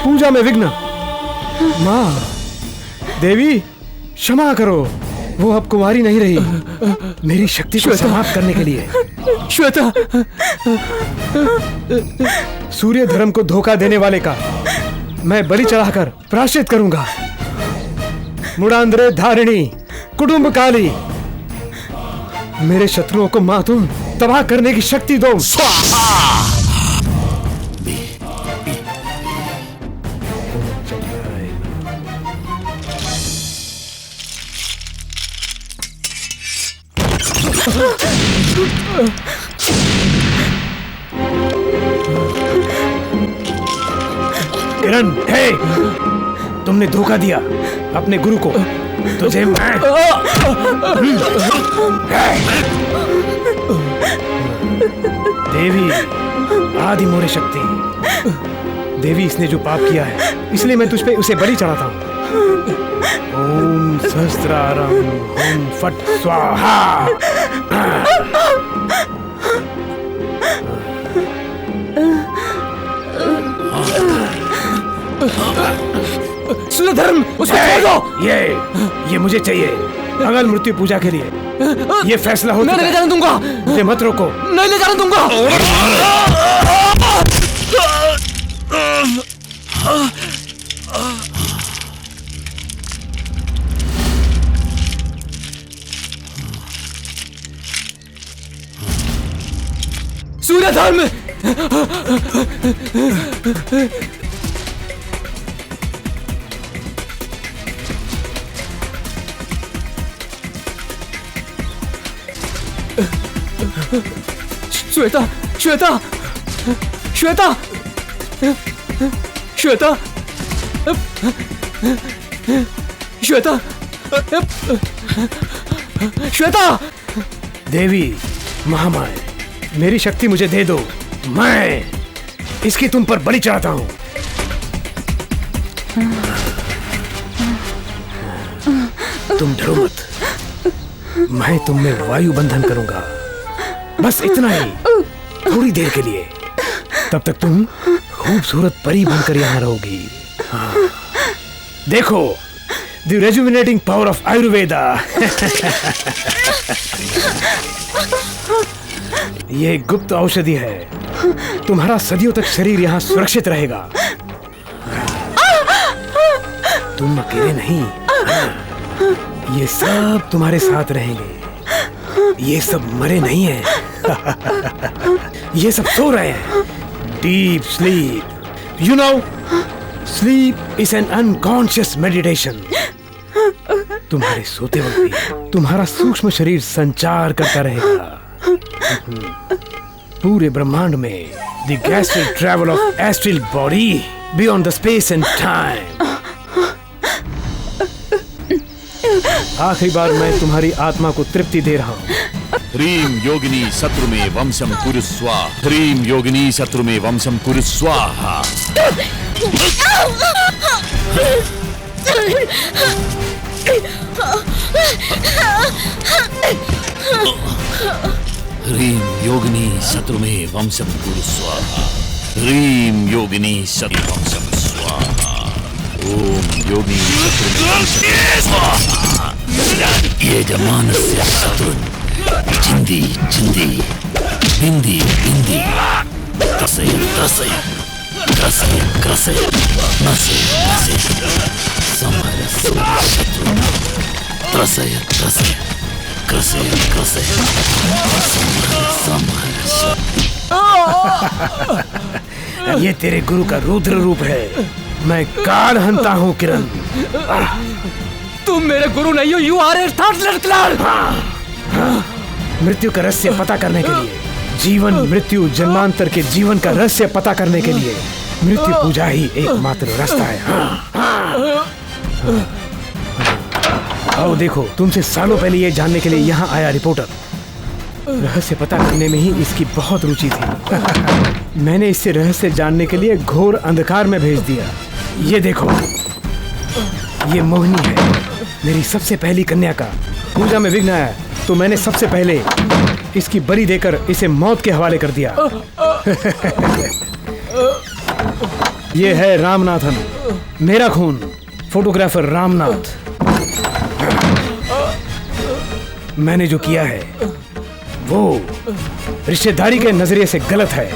पूजा में विघ्न। माँ देवी क्षमा करो, वो अब कुंवारी नहीं रही। मेरी शक्ति को समाप्त करने के लिए श्वेता, सूर्य धर्म को धोखा देने वाले का मैं बलि चढ़ाकर प्रायश्चित करूंगा। मुड़ांद्रे धारिणी कुटुंब काली, मेरे शत्रुओं को माँ तुम तबाह करने की शक्ति दो। किरण, हे, तुमने धोखा दिया अपने गुरु को। तुझे मैं देवी आदि मोरे शक्ति। देवी, इसने जो पाप किया है इसलिए मैं तुझ पे उसे बलि चढ़ाता हूँ। ओम सहस्त्रारम ओम फट स्वाहा। सूर्यधर्म, उसको छोड़ दो। ये मुझे चाहिए अगल मृत्यु पूजा के लिए। ये फैसला हो चुका है। मैं ले जाने दूंगा। मुझे मत रोको। नहीं ले जाने दूंगा। सूर्यधर्म, श्वेता श्वेता श्वेता श्वेता श्वेता श्वेता। देवी महामाय, मेरी शक्ति मुझे दे दो। मैं इसकी तुम पर बलि चढ़ाता हूं। तुम डरो मत, मैं तुम में वायु बंधन करूंगा। बस इतना ही, थोड़ी देर के लिए। तब तक तुम खूबसूरत परी बनकर यहाँ रहोगी। हाँ। देखो, द रेजुविनेटिंग पावर ऑफ आयुर्वेदा। ये गुप्त औषधि है, तुम्हारा सदियों तक शरीर यहाँ सुरक्षित रहेगा। तुम अकेले नहीं, ये सब तुम्हारे साथ रहेंगे। ये सब मरे नहीं हैं। ये सब सो रहे हैं। Deep sleep. You know, sleep is an unconscious meditation. तुम्हारे सोते वक्त भी तुम्हारा सूक्ष्म शरीर संचार करता रहेगा। पूरे ब्रह्मांड में the astral travel of astral body beyond the space and time. आखिरी बार मैं तुम्हारी आत्मा को तृप्ति दे रहा हूँ। ह्रीं योगिनी शत्रु में वंशम कुरु स्वाहा। ह्रीं योगिनी शत्रु में वंशम कुरु स्वाहा। ह्रीं योगिनी शत्रु में वंशम कुरु स्वाहा। ह्रीं योगिनी शत्रु वंशम स्वाहा। ओम योगिनी शत्रु में वंशम स्वाहा। ये जमानस्य शत्रु चिंदी चिंदी बिंदी बिंदी त्रसय त्रसय त्रसय त्रसय नसय नसय समर समर शत्रु त्रसय त्रसय क्रसय क्रसय समर समर। ये तेरे गुरु का रुद्र रूप है। मैं काल हंता हूँ किरण। तुम मेरे गुरु नहीं हो, you are a thoughtless cloud. मृत्यु का रहस्य पता करने के लिए, जीवन मृत्यु जन्मांतर के जीवन का रहस्य पता करने के लिए मृत्यु पूजा ही एकमात्र रास्ता है। आओ देखो, तुमसे सालों पहले ये जानने के लिए यहाँ आया रिपोर्टर। रहस्य पता करने में ही इसकी बहुत रुचि थी। मैंने इससे रहस्य जानने के लिए घोर अंधकार में भेज दिया। ये देखो, ये मोहिनी है, मेरी सबसे पहली कन्या का। पूजा में विघ्न आया तो मैंने सबसे पहले इसकी बलि देकर इसे मौत के हवाले कर दिया। ये है रामनाथन, मेरा खून, फोटोग्राफर रामनाथ। मैंने जो किया है वो रिश्तेदारी के नजरिए से गलत है,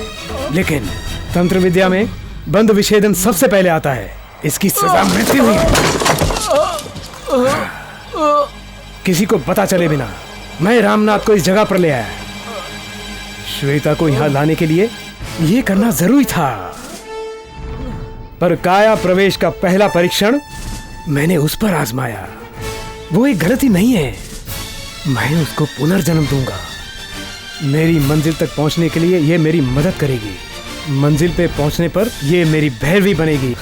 लेकिन तंत्र विद्या में बंध विच्छेदन सबसे पहले आता है। इसकी सजा मृत्यु हुई है। किसी को पता चले बिना मैं रामनाथ को इस जगह पर ले आया। श्वेता को यहाँ लाने के लिए ये करना जरूरी था, पर काया प्रवेश का पहला परीक्षण मैंने उस पर आजमाया। वो एक गलती नहीं है, मैं उसको पुनर्जन्म दूंगा। मेरी मंजिल तक पहुंचने के लिए ये मेरी मदद करेगी। मंजिल पे पहुंचने पर ये मेरी भैरवी बनेगी।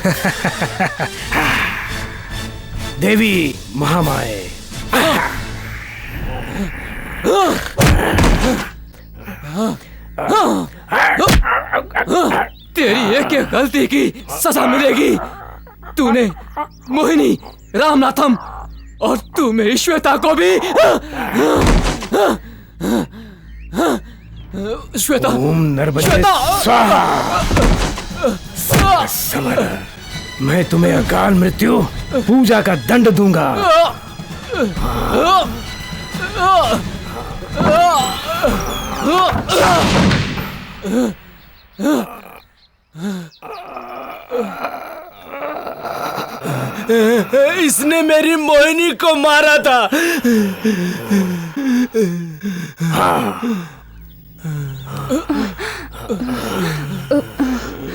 देवी महामाए। तेरी एक एक गलती की सजा मिलेगी। तूने मोहिनी, रामनाथम और तू मेरी श्वेता को भी। श्वेता, ओम नर्मदे स्वाहा। समर, मैं तुम्हें अकाल मृत्यु पूजा का दंड दूंगा। इसने मेरी मोहिनी को मारा था।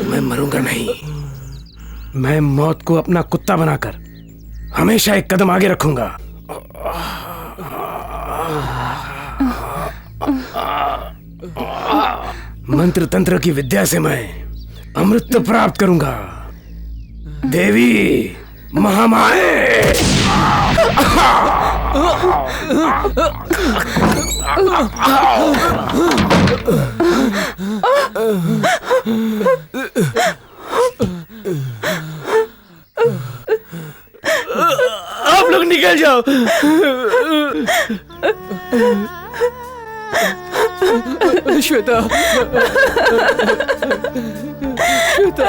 मैं मरूंगा नहीं। मैं मौत को अपना कुत्ता बनाकर हमेशा एक कदम आगे रखूंगा। मंत्र तंत्र की विद्या से मैं अमृत प्राप्त करूंगा। देवी महामाए। आप लोग निकल जाओ। श्वेता, श्वेता।